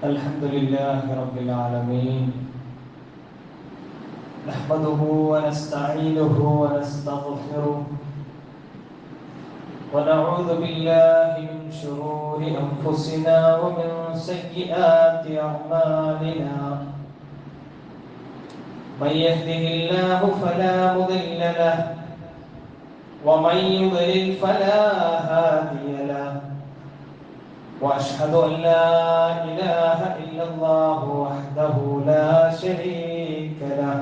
الحمد لله رب العالمين نحمده ونستعينه ونستغفره ونعوذ بالله من شرور أنفسنا ومن سيئات أعمالنا من يهده الله فلا مضل له ومن يضلل فلا هادي له وأشهد أن لا إله إلا الله وحده لا شريك له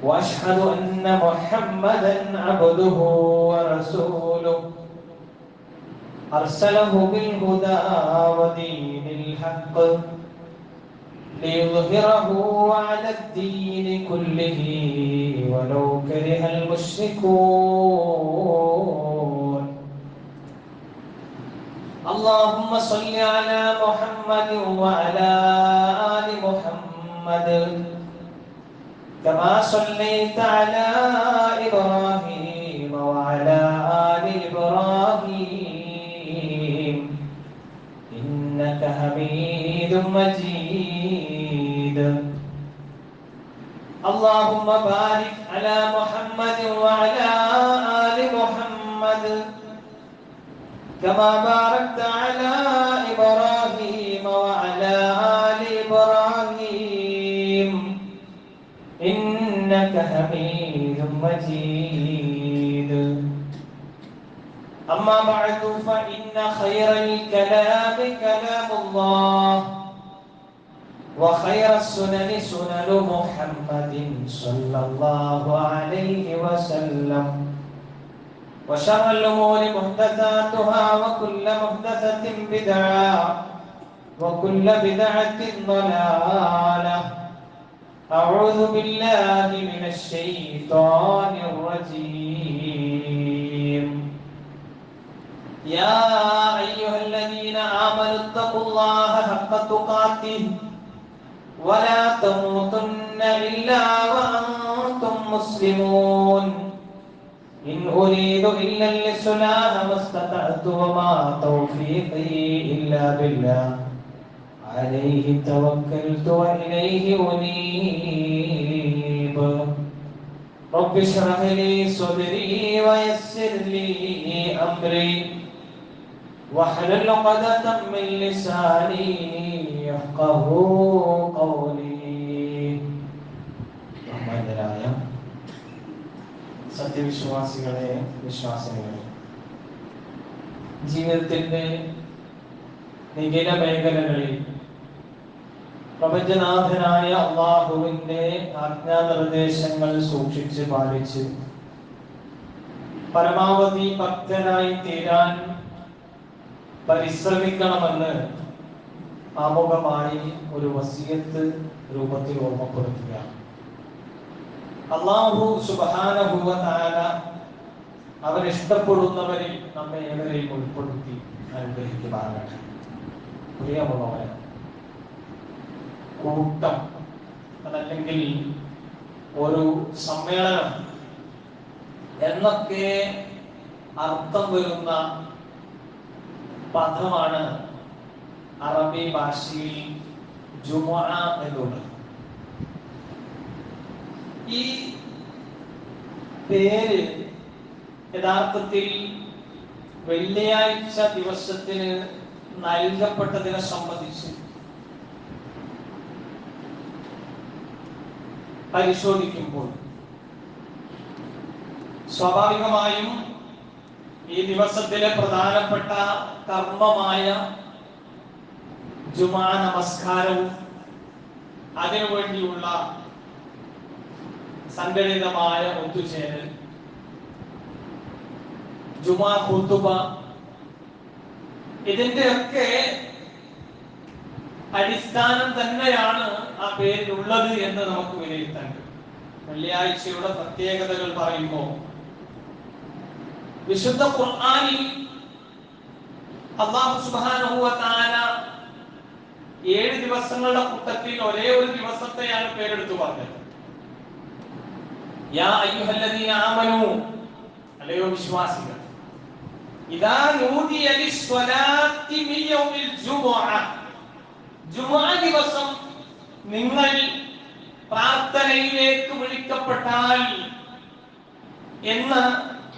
وأشهد أن محمدا عبده ورسوله أرسله بالهدى ودين الحق ليظهره على الدين كله ولو كره المشركون اللهم صل على محمد وعلى آل محمد كما صليت على إبراهيم وعلى آل إبراهيم إنك حميد مجيد اللهم بارك على محمد وعلى آل محمد كما باركت على إبراهيم وعلى آل إبراهيم إنك حميد مجيد أما بعد فإن خير الكلام كلام الله وخير السنن سنن محمد صلى الله عليه وسلم وشر الأمور محدثاتها وكل محدثة بدعة وكل بدعة ضلالة أعوذ بالله من الشيطان الرجيم يا أيها الذين آمنوا اتقوا الله حق تقاته ولا تموتن إلا وأنتم مسلمون إن أريد إلا الإصلاح ما استطعت وما توفيقي إلا بالله عليه توكلت وإليه أنيب رب اشرح لي صدري ويسر لي أمري واحلل عقدة من لساني يفقهوا قولي സത്യവിശ്വാസികളെ വിശ്വാസികളെ ജീവിതത്തിന്റെ നിഖില മേഖലകളിൽ പ്രപഞ്ചനാഥനായ അല്ലാഹുവിന്റെ ആജ്ഞാനിർദ്ദേശങ്ങൾ സൂക്ഷിച്ച് പാലിച്ച് പരമാവധി ഭക്തനായി തീരാൻ പരിശ്രമിക്കണമെന്ന് ആമുഖമായി ഒരു വസിയത്ത് രൂപത്തിൽ ഓർമ്മപ്പെടുത്തുകയാണ്. അല്ലാഹു സുബ്ഹാനഹു വ തആല അവൻ ഇഷ്ടപ്പെടുന്നവരിൽ നമ്മെ ഏവരെയും ഉൾപ്പെടുത്തി അനുഗ്രഹിക്കുമാറാകട്ടെ. പ്രിയമുള്ളവരെ, കൂട്ടം അതല്ലെങ്കിൽ ഒരു സമ്മേളനം എന്നൊക്കെ അർത്ഥം വരുന്ന പദമാണ് അറബി ഭാഷയിൽ ജുമുഅ എന്നുള്ളത്. ഈ പേര് യഥാർത്ഥത്തിൽ വെള്ളിയാഴ്ച ദിവസത്തിന് നൽകപ്പെട്ടതിനെ സംബന്ധിച്ച് പരിശോധിക്കുമ്പോൾ സ്വാഭാവികമായും ഈ ദിവസത്തിലെ പ്രധാനപ്പെട്ട കർമ്മമായ ജുമാ നമസ്കാരവും അതിനുവേണ്ടിയുള്ള സംഘടിതമായ ഒത്തുചേരൽ, ജുമാ ഖുതുബ, ഇതിന്റെയൊക്കെ അടിസ്ഥാനം തന്നെയാണ് ആ പേരിലുള്ളത് എന്ന് നമുക്ക് വിലയിരുത്താൻ കഴിയും. വെള്ളിയാഴ്ചയുടെ പ്രത്യേകതകൾ പറയുമ്പോൾ വിശുദ്ധ ഖുർആനിൽ അല്ലാഹു സുബ്ഹാനഹു വ തആല 7 ദിവസങ്ങളുടെ കൂട്ടത്തിൽ ഒരേ ഒരു ദിവസത്തെയാണ് പേരെടുത്തു പറഞ്ഞത്. യാ അയ്യുഹല്ലദീന ആമനൂ, അല്ലയോ വിശ്വാസികൾ, ഇദാ നൂദിയ ലിസ്വലാത്തി മിൻ യൗമിൽ ജുമുഅ, ജുമുഅ ദിവസം നിങ്ങൾ പ്രാർത്ഥനയിലേക്ക് വിളിക്കപ്പെട്ടാൽ എന്ന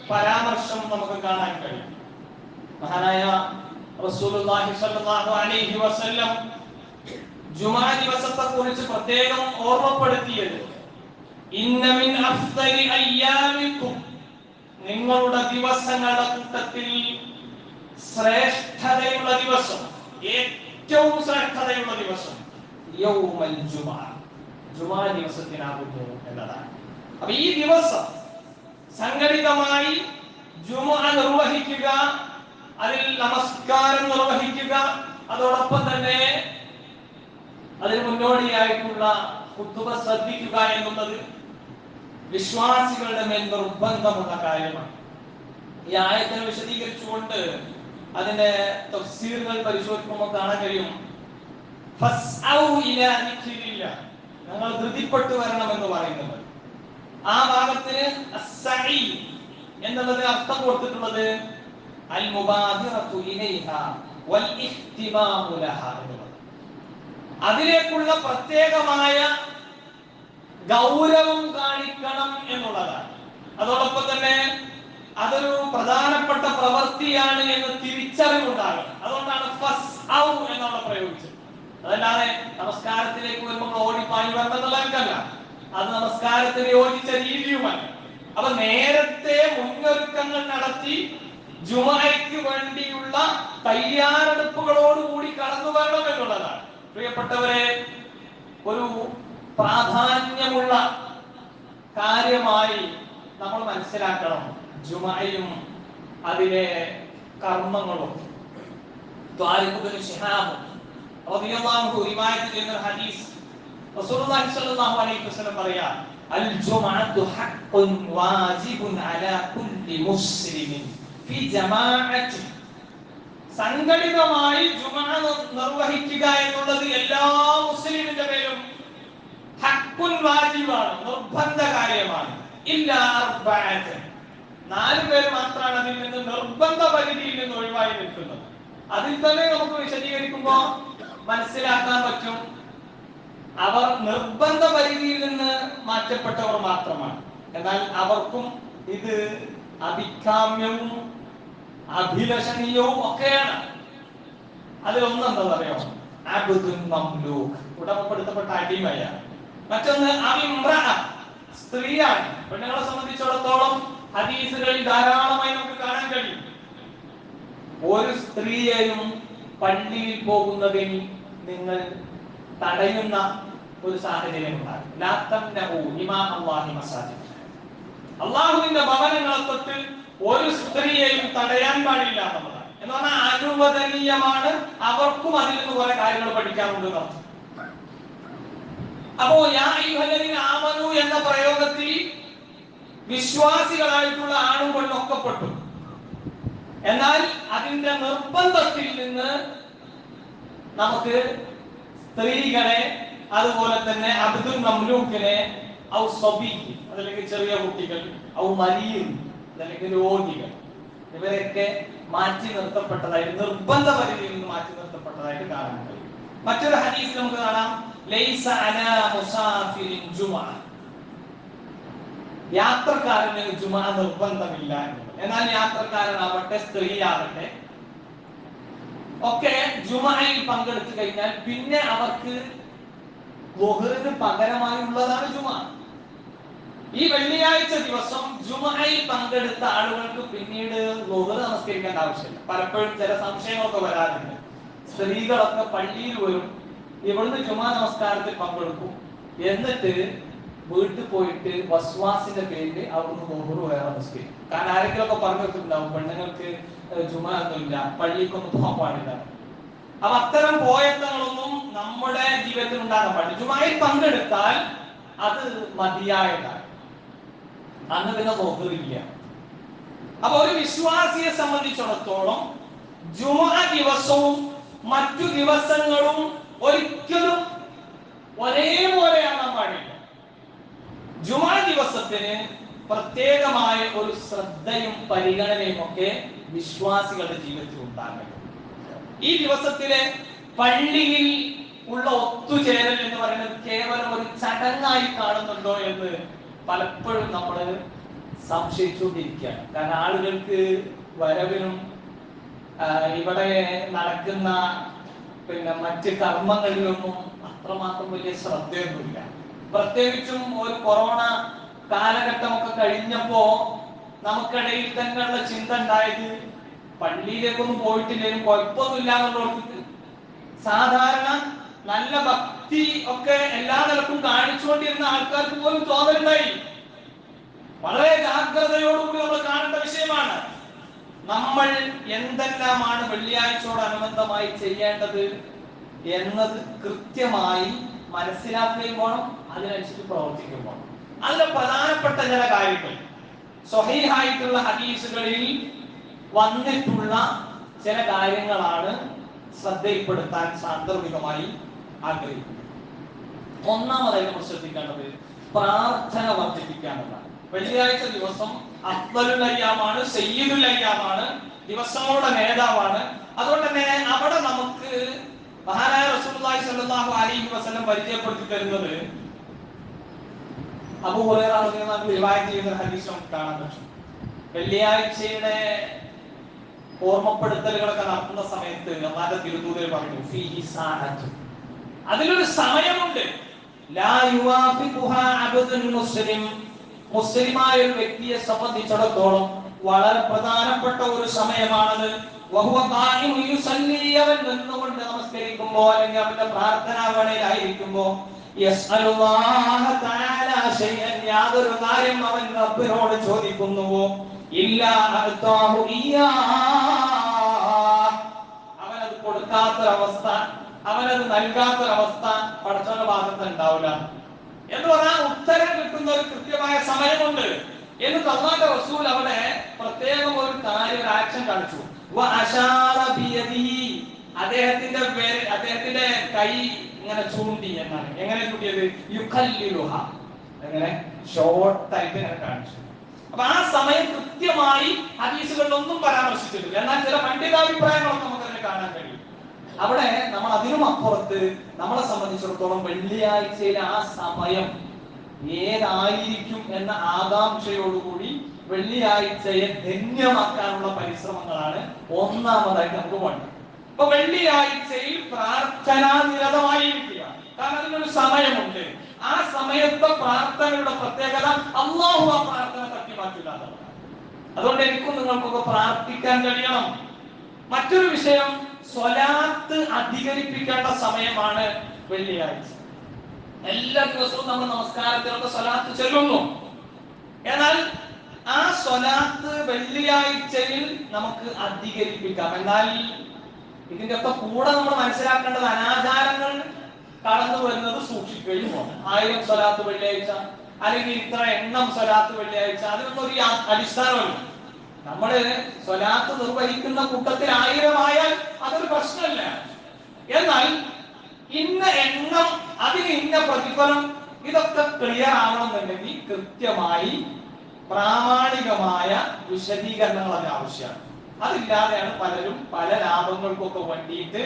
പരാമർശം നമുക്ക് കാണാൻ കഴിയും. മഹാനായ റസൂലുള്ളാഹി സ്വല്ലല്ലാഹു അലൈഹി വസല്ലം ജുമുഅ ദിവസത്തെ കുറിച്ച് പ്രത്യേകം ഓർമ്മപ്പെടുത്തിയത്, ഇന്ന മിൻ അഫ്ദലി അയ്യാമിക്കും, നിങ്ങളുടെ ദിവസങ്ങളുടെ കൂട്ടത്തിൽ ശ്രേഷ്ഠതയുള്ള ദിവസം, ഏറ്റവും ശ്രേഷ്ഠതയുള്ള ദിവസം യൗമുൽ ജുമുഅ, ജുമുഅ ദിവസത്തിനാകുന്നു എന്നതാണ്. അപ്പൊ ഈ ദിവസം സംഘടിതമായി ജുമുഅ നിർവഹിക്കുക, അതിൽ നമസ്കാരം നിർവഹിക്കുക, അതോടൊപ്പം തന്നെ അതിന് മുന്നോടിയായിട്ടുള്ള ഖുതുബ ശ്രദ്ധിക്കുക എന്നുള്ളത് വിശ്വാസികളുടെ മേൽ നിർബന്ധമുള്ള കാര്യമാണ്. ഈ ആയത്തിനെ വിശദീകരിച്ചുകൊണ്ട് അതിന്റെ തഫ്സീറുകൾ പരിശോധിക്കുമ്പോൾ കാണാൻ കഴിയും, ഫസ്ഔ ഇലാ ദിക്രില്ലാ, നിങ്ങൾ ധൃതിപ്പെട്ടു വരണം എന്ന് പറയുന്നത്. ആ ഭാഗത്തിന് അസ്സഈ എന്നുള്ളത് അർത്ഥം കൊടുത്തിട്ടുള്ളത് അൽ മുബാദിറതു ഇലൈഹാ വൽ ഇഹ്തിമാമു ലഹാ എന്നുള്ളത്. അതിലേക്കുള്ള പ്രത്യേകമായ ഗൗരവം കാണിക്കണം എന്നുള്ളതാണ്. അതോടൊപ്പം തന്നെ അതൊരു പ്രധാനപ്പെട്ട പ്രവൃത്തിയാണ് എന്ന് തിരിച്ചറിവുണ്ടാകണം. അതുകൊണ്ടാണ് ഫസ്ഔ എന്നുള്ള പ്രയോഗിച്ചത്. അതല്ലാതെ നമസ്കാരത്തിലേക്ക് വരുമ്പോൾ ഓടിപ്പാഞ്ഞു വരണം എന്നുള്ളതല്ല, അത് നമസ്കാരത്തിന് യോജിച്ച രീതിയുമല്ല. അപ്പൊ നേരത്തെ മുന്നൊരുക്കങ്ങൾ നടത്തി ജുമുഅയ്ക്ക് വേണ്ടിയുള്ള തയ്യാറെടുപ്പുകളോടുകൂടി കടന്നു വരണം എന്നുള്ളതാണ്. പ്രിയപ്പെട്ടവരെ, ഒരു പ്രാധാന്യമുള്ള കാര്യമായി നമ്മൾ മനസ്സിലാക്കണം ജുമുഅയും അതിലെ കർമ്മങ്ങളും. ത്വാരിഖ് ഇബ്നു ശിഹാബ് റളിയല്ലാഹു അൻഹു റിവായത്ത് ചെയ്യുന്ന ഹദീസ്, റസൂലുള്ളാഹി സ്വല്ലല്ലാഹു അലൈഹി വസല്ലം പറയാ, അൽ ജുമുഅത്തു ഹഖ്ഖുൻ വാജിബുൻ അലാ കുല്ലി മുസ്ലിമിൻ ഫി ജമാഅത്തി, സംഘടിതമായി ജുമുഅ നിർവഹിക്കുക എന്നുള്ളത് എല്ലാ മുസ്ലിമിന്റെ മേലും ഹഖ്ഖുൻ വാജിബാണ്, നിർബന്ധ കാര്യമാണ്. ഇല്ലാ അർബഅത്ത്, 4 പേര് മാത്രമാണ് അതിൽ നിന്ന് നിർബന്ധ പരിധിയിൽ നിന്ന് ഒഴിവായി നിൽക്കുന്നത്. അതിൽ തന്നെ നമുക്ക് വിശദീകരിക്കുമ്പോൾ മനസ്സിലാക്കാൻ പറ്റും, അവർ നിർബന്ധ പരിധിയിൽ നിന്ന് മാറ്റപ്പെട്ടവർ മാത്രമാണ്. എന്നാൽ അവർക്കും ഇത് അഭികാമ്യവും അഭിലഷണീയവും ഒക്കെയാണ്. അതിലൊന്ന് എന്താ പറയുക, അബ്ദുൻ മംലൂക്, ഉടമപ്പെടുത്തപ്പെട്ട അടിമയാണ്. മറ്റൊന്ന് അമിമ്രഅ, സ്ത്രീയാണ്. പെണ്ണുങ്ങളെ സംബന്ധിച്ചിടത്തോളം ഹദീസുകളിൽ ധാരാളമായി നമുക്ക് കാണാൻ കഴിയും, ഒരു സ്ത്രീയെയും പള്ളിയിൽ പോകുന്നതിൽ നിങ്ങൾ തടയുന്ന ഒരു സാഹചര്യം ഉണ്ടാകും. അള്ളാഹുവിന്റെ ഭവനങ്ങളെ തൊട്ട് ഒരു സ്ത്രീയെയും തടയാൻ പാടില്ല എന്നുള്ളതാണ്. എന്ന് പറഞ്ഞാൽ അനുവദനീയമാണ്, അവർക്കും അതിൽ നിന്ന് കുറെ കാര്യങ്ങൾ പഠിക്കാറുണ്ട്. അപ്പോ യാ അയ്യുഹല്ലദീന ആമനൂ എന്ന പ്രയോഗത്തിൽ വിശ്വാസികളായിട്ടുള്ള ആണും പെണ്ണും ഒക്കെ പെട്ടു. എന്നാൽ അതിന്റെ നിർബന്ധത്തിൽ നിന്ന് നമുക്ക് സ്ത്രീകളെ, അതുപോലെ തന്നെ അബ്ദുൽ മംലൂക്കിനെ, ഔ സബി അതല്ലെങ്കിൽ ചെറിയ കുട്ടികൾ, ഔ മരീം അതല്ലെങ്കിൽ രോഗികൾ, ഇവരൊക്കെ മാറ്റി നിർത്തപ്പെട്ടതായിട്ട്, നിർബന്ധ പരിധിയിൽ നിന്ന് മാറ്റി നിർത്തപ്പെട്ടതായിട്ട് കാണാൻ കഴിയും. മറ്റൊരു ഹദീസ് നമുക്ക് കാണാം, ലൈസ അലാ മുസാഫിരിൻ ജുമുഅ, യാത്രക്കാരന് ജുമുഅ നിർബന്ധമില്ല. എന്നാൽ യാത്രക്കാരനാവട്ടെ സ്ത്രീയാവട്ടെ ഒക്കെ ജുമുഅയിൽ പങ്കെടുത്തു കഴിഞ്ഞാൽ പിന്നെ അവർക്ക് ളുഹറിന് പകരമായുള്ളതാണ് ജുമുഅ. ഈ വെള്ളിയാഴ്ച ദിവസം ജുമുഅയിൽ പങ്കെടുത്ത ആളുകൾക്ക് പിന്നീട് ളുഹർ നമസ്കരിക്കേണ്ട ആവശ്യമില്ല. പലപ്പോഴും ചില സംശയങ്ങളൊക്കെ വരാറുണ്ട്. സ്ത്രീകളൊക്കെ പള്ളിയിൽ വരും, ഇവിടുന്ന് ജുമുഅ നമസ്കാരത്തിൽ പങ്കെടുക്കും, എന്നിട്ട് വീട്ടിൽ പോയിട്ട് വസ്വാസിന്റെ പേരിൽ അവിടുന്ന് ളുഹർ വേറെ നമസ്കരിക്കും. കാരണം ആരെങ്കിലും ഒക്കെ പറഞ്ഞു വെച്ചിട്ടുണ്ടാവും, പെണ്ണുങ്ങൾക്ക് ജുമുഅ ഒന്നുമില്ല, പള്ളിക്കൊന്നും പോകാൻ പാടില്ല. അപ്പൊ അത്തരം പോയത്തങ്ങളൊന്നും നമ്മുടെ ജീവിതത്തിൽ ഉണ്ടാകാൻ പാടില്ല. ജുമുഅയിൽ പങ്കെടുത്താൽ അത് മതിയായതാണ്, അന്ന് പിന്നെ ളുഹറില്ല. അപ്പൊ ഒരു വിശ്വാസിയെ സംബന്ധിച്ചിടത്തോളം ജുമുഅ ദിവസവും മറ്റു ദിവസങ്ങളും ഒരിക്കലും ഒരേപോലെയാകാൻ പാടില്ല. ജുമുഅ ദിവസത്തിന് പ്രത്യേകമായ ഒരു ശ്രദ്ധയും പരിഗണനയും ഒക്കെ വിശ്വാസികളുടെ ജീവിതത്തിൽ ഉണ്ടാകേണ്ടത്. ഈ ദിവസത്തിലെ പള്ളിയിൽ ഉള്ള ഒത്തുചേരൽ എന്ന് പറയുന്നത് കേവലം ഒരു ചടങ്ങായി കാണുന്നുണ്ടോ എന്ന് പലപ്പോഴും നമ്മൾ സംശയിച്ചുകൊണ്ടിരിക്കുകയാണ്. കാരണം ആളുകൾക്ക് വരവിനും ഇവിടെ നടക്കുന്ന മറ്റ് കർമ്മങ്ങളിലൊന്നും അത്രമാത്രം വലിയ ശ്രദ്ധയൊന്നുമില്ല. പ്രത്യേകിച്ചും ഒരു കൊറോണ കാലഘട്ടമൊക്കെ കഴിഞ്ഞപ്പോ നമുക്കിടയിൽ തന്നെയുള്ള ചിന്ത ഉണ്ടായത് പള്ളിയിലേക്കൊന്നും പോയിട്ടില്ലെങ്കിലും കുഴപ്പമൊന്നുമില്ല എന്നുള്ളവർക്ക് സാധാരണ നല്ല ഭക്തി ഒക്കെ എല്ലാ നിലക്കും കാണിച്ചുകൊണ്ടിരുന്ന ആൾക്കാർക്ക് പോലും തോന്നലുണ്ടായി. വളരെ ജാഗ്രതയോടുകൂടി നമ്മൾ കാണേണ്ട വിഷയമാണ്. നമ്മൾ എന്തെല്ലാമാണ് വെള്ളിയാഴ്ചയോടനുബന്ധമായി ചെയ്യേണ്ടത് എന്നത് കൃത്യമായി മനസ്സിലാക്കുകയും വേണം, അതിനനുസരിച്ച് പ്രവർത്തിക്കുകയും വേണം. അതിലെ പ്രധാനപ്പെട്ട ചില കാര്യങ്ങൾ സ്വഹീഹായിട്ടുള്ള ഹദീസുകളിൽ വന്നിട്ടുള്ള ചില കാര്യങ്ങളാണ് ശ്രദ്ധയിൽപ്പെടുത്താൻ സാന്ദർഭികമായി ആഗ്രഹിക്കുന്നത്. ഒന്നാമതായി നമ്മൾ ശ്രദ്ധിക്കേണ്ടത് പ്രാർത്ഥന വർദ്ധിപ്പിക്കാനുള്ളതാണ്. വെള്ളിയാഴ്ച ദിവസം അഫ്ദലുൽ അയ്യാമാണ്, സയ്യിദുൽ അയ്യാമാണ്, ദിവസങ്ങളുടെ നേതാവാണ്. അതുകൊണ്ട് തന്നെ അവിടെ നമുക്ക് മഹാനായ റസൂലുള്ളാഹി സ്വല്ലല്ലാഹു അലൈഹി വസല്ലം പരിചയപ്പെടുത്തി തരുന്നത് അബൂ ഹുറൈറ റളിയല്ലാഹു അൻഹു റിവായത്ത് ചെയ്യുന്ന ഹദീസ് നമുക്ക് കാണാൻ പറ്റും. വെള്ളിയാഴ്ചയുടെ ഓർമ്മപ്പെടുത്തലുകളൊക്കെ നടത്തുന്ന സമയത്ത് അല്ലാഹുവിന്റെ തിരുദൂതർ പറഞ്ഞു ഫീഹി സാഅത്ത്, അതിലൊരു സമയമുണ്ട്. ലാ യുവാഫിഖുഹാ അബ്ദുൽ മുസ്ലിം, മുസ്ലിമായ ഒരു വ്യക്തിയെ സംബന്ധിച്ചിടത്തോളം വളരെ പ്രധാനപ്പെട്ട ഒരു സമയമാണത്. വഹുവ ഖായിമു യുസല്ലി, അവൻ നിന്നുകൊണ്ട് നമസ്കരിക്കുമ്പോൾ അല്ലെങ്കിൽ അവന്റെ പ്രാർത്ഥനാ വേളയിലായിരിക്കുമ്പോൾ യസ്അലുല്ലാഹ തആല ശൈഅൻ, യാതൊരു കാര്യം അവൻ റബ്ബിനോട് ചോദിക്കുന്നുവോ ഇല്ലാ അഅതാഹു ഇയ്യാ, അവനത് കൊടുക്കാത്തൊരവസ്ഥ, അവനത് നൽകാത്തൊരവസ്ഥ പടച്ചവന്റെ ഭാഗത്ത് ഉണ്ടാവില്ല എന്ന് പറഞ്ഞാൽ ഉത്തരം കിട്ടുന്ന ഒരു കൃത്യമായ സമയമുണ്ട് എന്ന് അല്ലാഹുവിന്റെ റസൂൽ അവിടെ പ്രത്യേകം ഒരു കാര്യം, ഒരു ആക്ഷൻ കാണിച്ചു. അദ്ദേഹത്തിന്റെ കൈ ഇങ്ങനെ ചൂണ്ടി എന്നാണ്. എങ്ങനെ ചൂണ്ടിയത്? യുഖല്ലിലുഹ, അങ്ങനെ ഷോർട്ടായിട്ട് ഇങ്ങനെ കാണിച്ചു. അപ്പൊ ആ സമയം കൃത്യമായി ഹദീസുകളിലൊന്നും പരാമർശിച്ചിട്ടില്ല. എന്നാൽ ചില പണ്ഡിതാഭിപ്രായങ്ങളൊക്കെ നമുക്ക് അതിനെ കാണാൻ കഴിയും. അവിടെ നമ്മൾ അതിനും അപ്പുറത്ത് നമ്മളെ സംബന്ധിച്ചിടത്തോളം വെള്ളിയാഴ്ചയിലെ ആ സമയം ഏതായിരിക്കും എന്ന ആകാംക്ഷയോടുകൂടി വെള്ളിയാഴ്ചയെ ധന്യമാക്കാനുള്ള പരിശ്രമങ്ങളാണ് ഒന്നാമതായിട്ട് നമുക്ക് വേണ്ടത്. അപ്പൊ വെള്ളിയാഴ്ചയിൽ പ്രാർത്ഥനാ നിരതമായിരിക്കുക. കാരണം അതിനൊരു സമയമുണ്ട്. ആ സമയത്തെ പ്രാർത്ഥനയുടെ പ്രത്യേകത അല്ലാഹു ആ പ്രാർത്ഥന തട്ടിമാറ്റില്ല. അതുകൊണ്ട് എനിക്കും നിങ്ങൾക്കൊക്കെ പ്രാർത്ഥിക്കാൻ കഴിയണം. മറ്റൊരു വിഷയം, സ്വലാത്ത് അധികരിപ്പിക്കേണ്ട സമയമാണ് വെള്ളിയാഴ്ച. എല്ലാ ദിവസവും നമ്മൾ നമസ്കാരത്തിലൊക്കെ സ്വലാത്ത് ചൊല്ലുന്നു. എന്നാൽ ആ സ്വലാത്ത് വെള്ളിയാഴ്ചയിൽ നമുക്ക് അധികരിപ്പിക്കാം. എന്നാൽ ഇതിന്റെ ഒക്കെ കൂടെ നമ്മൾ മനസ്സിലാക്കേണ്ടത് അനാചാരങ്ങൾ കടന്നു വരുന്നത് സൂക്ഷിക്കുകയും വേണം. 1000 സ്വലാത്ത് വെള്ളിയാഴ്ച അല്ലെങ്കിൽ ഇത്ര എണ്ണം സ്വലാത്ത് വെള്ളിയാഴ്ച, അതിനൊന്നും ഒരു അടിസ്ഥാനമല്ല. നമ്മള് സ്വലാത്ത് നിർവഹിക്കുന്ന കൂട്ടത്തിൽ 1000 ആയാൽ അതൊരു പ്രശ്നമല്ല. എന്നാൽ ഇന്ന എണ്ണം, അതിന് ഇന്ന പ്രതിഫലം, ഇതൊക്കെ ക്ലിയർ ആവണമെന്നുണ്ടെങ്കിൽ കൃത്യമായി പ്രാമാണികമായ വിശദീകരണങ്ങൾ അതിന് ആവശ്യമാണ്. അതില്ലാതെയാണ് പലരും പല ലാഭങ്ങൾക്കൊക്കെ വേണ്ടിയിട്ട്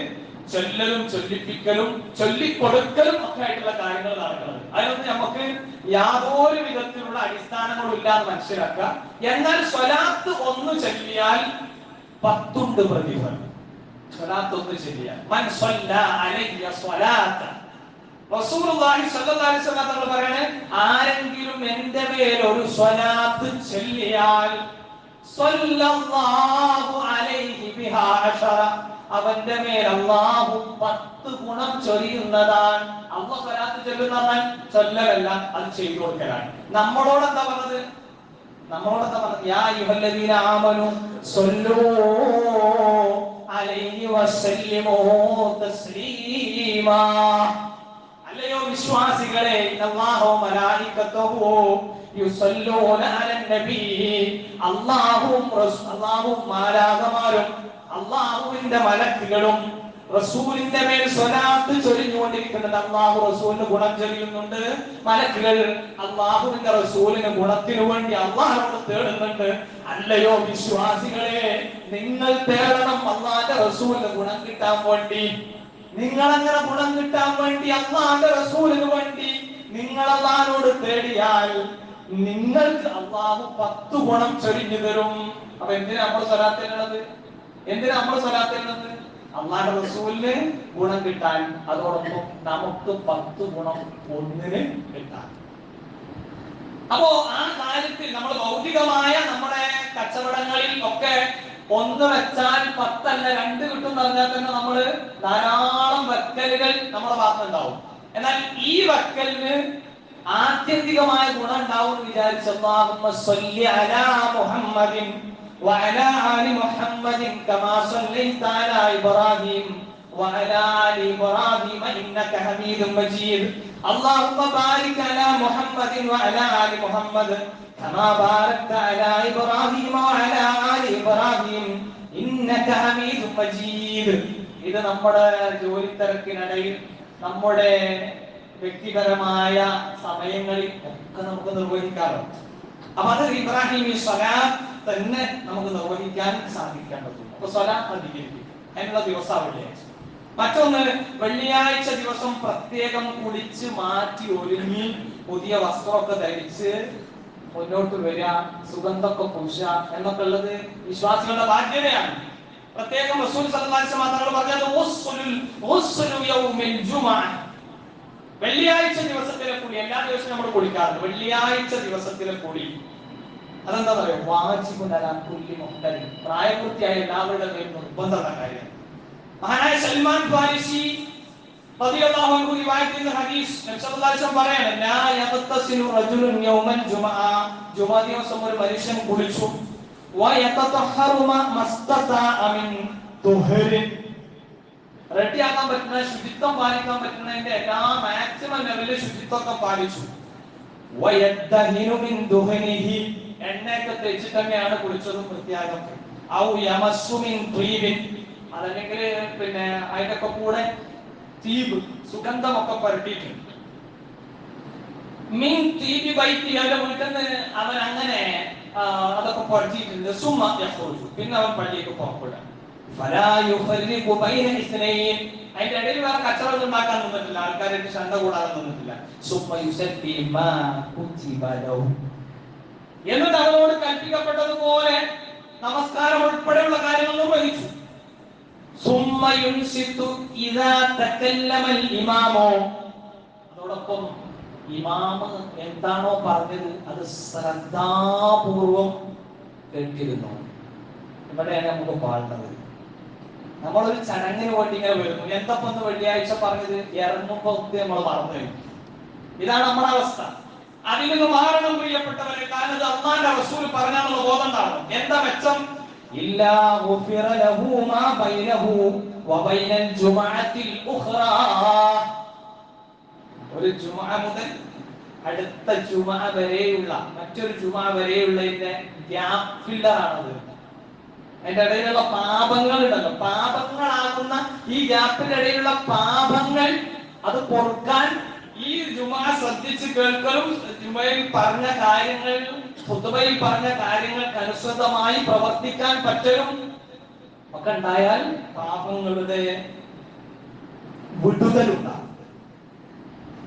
ചൊല്ലലും ചൊല്ലിപ്പിക്കലും ചൊല്ലിക്കൊടുക്കലും ഒക്കെ ആയിട്ടുള്ള കാര്യങ്ങൾ നടക്കുന്നത്. അതിനൊന്നും നമുക്ക് യാതൊരു വിധത്തിലുള്ള അടിസ്ഥാനങ്ങളും ഇല്ലാന്ന് മനസ്സിലാക്കുക. എന്നാൽ സ്വലാത്ത് ഒന്ന് ചൊല്ലിയാൽ 10 ഉണ്ട് പ്രതിഫലം. സ്വലാത്ത് ഒന്ന് ചൊല്ലിയാൽ മൻ സ്വല്ല അലയ്യ സ്വലാത്ത, റസൂലുള്ളാഹി സ്വല്ലല്ലാഹു അലൈഹി വസല്ലം തങ്ങൾ പറയാണ്, ആരെങ്കിലും എൻ്റെ മേൽ ഒരു സ്വലാത്ത് ചൊല്ലിയാൽ സ്വല്ലല്ലാഹു അലൈഹി ബിഹാ അശറ, അവന്റെ മേൽ അല്ലാഹു 10 ഗുണം ചൊരിയുന്നതാണ്. അല്ലാഹു സ്വലാത്ത് ചൊല്ലുന്നവൻ ചൊല്ലലല്ല, അത് ചെയ്തു കൊടുക്കലാണ്. നമ്മളോട് എന്താ പറഞ്ഞത്? യാ അയ്യുഹല്ലദീന ആമനു സ്വല്ലൂ അലൈഹി വസല്ലിമൂ തസ്ലീമാ, അല്ലയോ വിശ്വാസികളെ, അല്ലാഹു മലായികത്തുഹു യുസല്ലൂന അലൻ നബി, അല്ലാഹുവും മാലാഖമാരും അല്ലാഹുവിന്റെ മലക്കുകളും റസൂലിന്റെ മേൽ സ്വലാത്ത് ചൊരിഞ്ഞുകൊണ്ടിരിക്കുന്നുണ്ട്. അള്ളാഹു റസൂലിന് ഗുണം ചൊരിയുന്നുണ്ട്. മലക്കുകൾ അള്ളാഹുവിന്റെ റസൂലിന് ഗുണത്തിനു വേണ്ടി അള്ളാഹുവിനോട് തേടുന്നുണ്ട്. അല്ലയോ വിശ്വാസികളെ, നിങ്ങൾ തേടണം അള്ളാന്റെ റസൂലിന് ഗുണം കിട്ടാൻ വേണ്ടി. നിങ്ങളങ്ങനെ ഗുണം കിട്ടാൻ വേണ്ടി അള്ളാന്റെ റസൂലിന് വേണ്ടി നിങ്ങൾ അള്ളാഹിനോട് തേടിയാൽ നിങ്ങൾക്ക് അള്ളാഹു 10 ഗുണം ചൊരിഞ്ഞു തരും. അപ്പൊ എന്തിനാ നമ്മൾ സ്വലാത്തിനുള്ളത്? എന്തിനാ നമ്മൾ സ്വലാത്തിനുള്ളത്? അള്ളാഹുവിന്റെ റസൂലിന് ഗുണം കിട്ടാൻ, അതോടൊപ്പം നമുക്ക് 10 ഗുണം ഒന്നിന് കിട്ടാൻ. അപ്പോ ആ കാര്യത്തിൽ നമ്മൾ ഭൗതികമായ നമ്മുടെ കച്ചവടങ്ങളിൽ ഒക്കെ 1 വെച്ചാൽ 10 അല്ല 2 കിട്ടും പറഞ്ഞാൽ തന്നെ നമ്മൾ ധാരാളം വക്കലുകൾ നമ്മുടെ ഭാഗത്തുണ്ടാവും. എന്നാൽ ഈ വക്കലിന് ആത്യന്തികമായ ഗുണം ഉണ്ടാവും എന്ന് വിചാരിച്ച അല്ലാഹുമ്മ സ്വല്ലി അലാ മുഹമ്മദിൻ വഅലാ ആലി മുഹമ്മദിൻ കമാ സ്വല്ലൈത അലാ ഇബ്രാഹിം വഅലാ ആലി ഇബ്രാഹിം ഇന്നക ഹമീദും മജീദ്. അല്ലാഹുമ്മ ബാരിക് അലാ മുഹമ്മദിൻ വഅലാ ആലി മുഹമ്മദ് കമാ ബാരക്ത അലാ ഇബ്രാഹിം വഅലാ ആലി ഇബ്രാഹിം ഇന്നക ഹമീദും മജീദ്. ഇത് നമ്മുടെ ജോലി തിരക്കിനിടയിൽ, നമ്മുടെ വ്യക്തിപരമായ സമയങ്ങളിൽ ഒക്കെ നമുക്ക് നിർവഹിക്കാറുണ്ട്. അപ്പൊ അത് ഇബ്രാഹിമി സ്വലാത്ത് തന്നെ നമുക്ക് നിർവഹിക്കാൻ സാധിക്കേണ്ടതുണ്ട്. അപ്പൊ സ്വലാത്ത് അധികരിക്കും. അതിനുള്ള ദിവസം വെള്ളിയാഴ്ച. മറ്റൊന്ന്, വെള്ളിയാഴ്ച ദിവസം പ്രത്യേകം കുളിച്ച് മാറ്റി ഒരുങ്ങി പുതിയ വസ്ത്രമൊക്കെ ധരിച്ച് മുന്നോട്ട് വരിക, സുഗന്ധമൊക്കെ പൂശുക എന്നൊക്കെ ഉള്ളത് വിശ്വാസികളുടെ ബാധ്യതയാണ്. പ്രത്യേകം റസൂൽ സല്ലല്ലാഹു അലൈഹി വസല്ലം തങ്ങൾ പറഞ്ഞത് വെള്ളിയാഴ്ച ദിവസത്തിലെ കുളി. എല്ലാ ദിവസവും നമ്മൾ കുളിക്കാറുണ്ട്. വെള്ളിയാഴ്ച ദിവസത്തിലെ കുളി അതെന്താ പറയുക? പ്രായപൂർത്തിയായ എല്ലാവരുടെ മേൽ നിർബന്ധമുള്ള കാര്യം. മഹാനായ സൽമാൻ ഫാരിസി റളിയല്ലാഹു അൻഹു റിവായത്ത് ചെയ്യുന്ന ഹദീസ് നബി സല്ലല്ലാഹു അലൈഹി വസല്ലം പറയാണ്, ലാ യഗ്തസിലു റജുലുൻ യൗമൽ ജുമുഅ, ജുമുഅ ദിവസം ഒരു മനുഷ്യൻ കുളിച്ചു, വയതതഹറു മസ്തതാഅ മിൻ തുഹരിൻ, റെഡിയാക്കാൻ പറ്റുന്ന, ശുചിത്വം പാലിക്കാൻ പറ്റുന്നതിന്റെ എല്ലാ മാക്സിമം ലെവലിൽ ശുചിത്വമൊക്കെ പാലിച്ചു. വയദ്ദഹിനു മിൻ ദുഹനിഹി, എണ്ണയൊക്കെ തേച്ചിട്ട് തന്നെയാണ് കുളിച്ചതും വൃത്തിയാകൊക്കെ. ഔ യമസ്സു മിൻ ത്വീബിൻ, അതല്ലെങ്കിൽ പിന്നെ അതിനൊക്കെ കൂടെ തീബ്, സുഗന്ധമൊക്കെ പരട്ടിയിട്ടുണ്ട്. മിൻ തീബി ബൈത്തി, അവന്റെ വീട്ടിൽ നിന്ന് അവൻ അങ്ങനെ അതൊക്കെ പരട്ടിയിട്ടുണ്ട്. സുമ്മ യഖ്റുജു, പിന്നെ അവൻ പള്ളിയിലേക്ക് പുറപ്പെടുക. ഫലാ യുഫർരിഖു ബൈന ഇസ്നൈൻ, അതിന്റെ ഇടയിൽ വേറെ കച്ചവടം ഉണ്ടാക്കാൻ നിന്നിട്ടില്ല, ആൾക്കാരായിട്ട് ശണ്ട കൂടാതെ നിന്നിട്ടില്ല. സുമ്മ യുസല്ലി മാ കുതിബ ലഹു, എന്നിട്ട് അവനോട് കൽപ്പിക്കപ്പെട്ടതുപോലെ നമസ്കാരം ഉൾപ്പെടെയുള്ള കാര്യങ്ങൾ നിർവഹിച്ചു. സുമ്മ യുൻസിതു ഇദാ തകല്ലമൽ ഇമാമോ, അതോടൊപ്പം ഇമാമ് എന്താണോ പറഞ്ഞത് അത് ശ്രദ്ധാപൂർവം കേട്ടിരുന്നു. ഇവിടെയാണ് നമുക്ക് പാടുന്നത്. നമ്മളൊരു ചടങ്ങിന് വേണ്ടി ഇങ്ങനെ വരുന്നു, എന്തപ്പോ ഒന്ന് വെള്ളിയാഴ്ച പറഞ്ഞത്, ഇറങ്ങുമ്പോ നമ്മൾ മറന്നു കഴിഞ്ഞു. ഇതാണ് നമ്മുടെ അവസ്ഥ. അതിൽ നിന്ന് മാറണം പ്രിയപ്പെട്ടവരെ. കാരണം ഇത് അല്ലാഹുവിന്റെ റസൂൽ പറഞ്ഞാലുള്ള ബോധം ഉണ്ടാവണം. എന്താ മെച്ചം? ഇല്ലാ ഗുഫിറ ലഹു മാ ബൈനഹു വബൈനൽ ജുമുഅത്തിൽ ഉഖ്റാ, ഒരു ജുമുഅ മുതൽ അടുത്ത ജുമുഅ വരെയുള്ള മറ്റൊരു ജുമുഅ വരെയുള്ളതിന്റെ ഗ്യാപ്പ് ഫില്ലറാണത്. അതിന്റെ ഇടയിലുള്ള പാപങ്ങൾ ഉണ്ടല്ലോ, പാപങ്ങളാകുന്ന ഈ ഗ്യാപ്പിന്റെ ഇടയിലുള്ള പാപങ്ങൾ അത് പൊറുക്കാൻ ഈ ജുമുഅ ശ്രദ്ധിച്ച് കേൾക്കലും ജുമുഅയിൽ പറഞ്ഞ കാര്യങ്ങൾ, ഖുതുബയിൽ പറഞ്ഞ കാര്യങ്ങൾക്ക് അനുസൃതമായി പ്രവർത്തിക്കാൻ പറ്റലും ഒക്കെ ഉണ്ടായാൽ പാപങ്ങളുടെ വിടുതലുണ്ടാകും.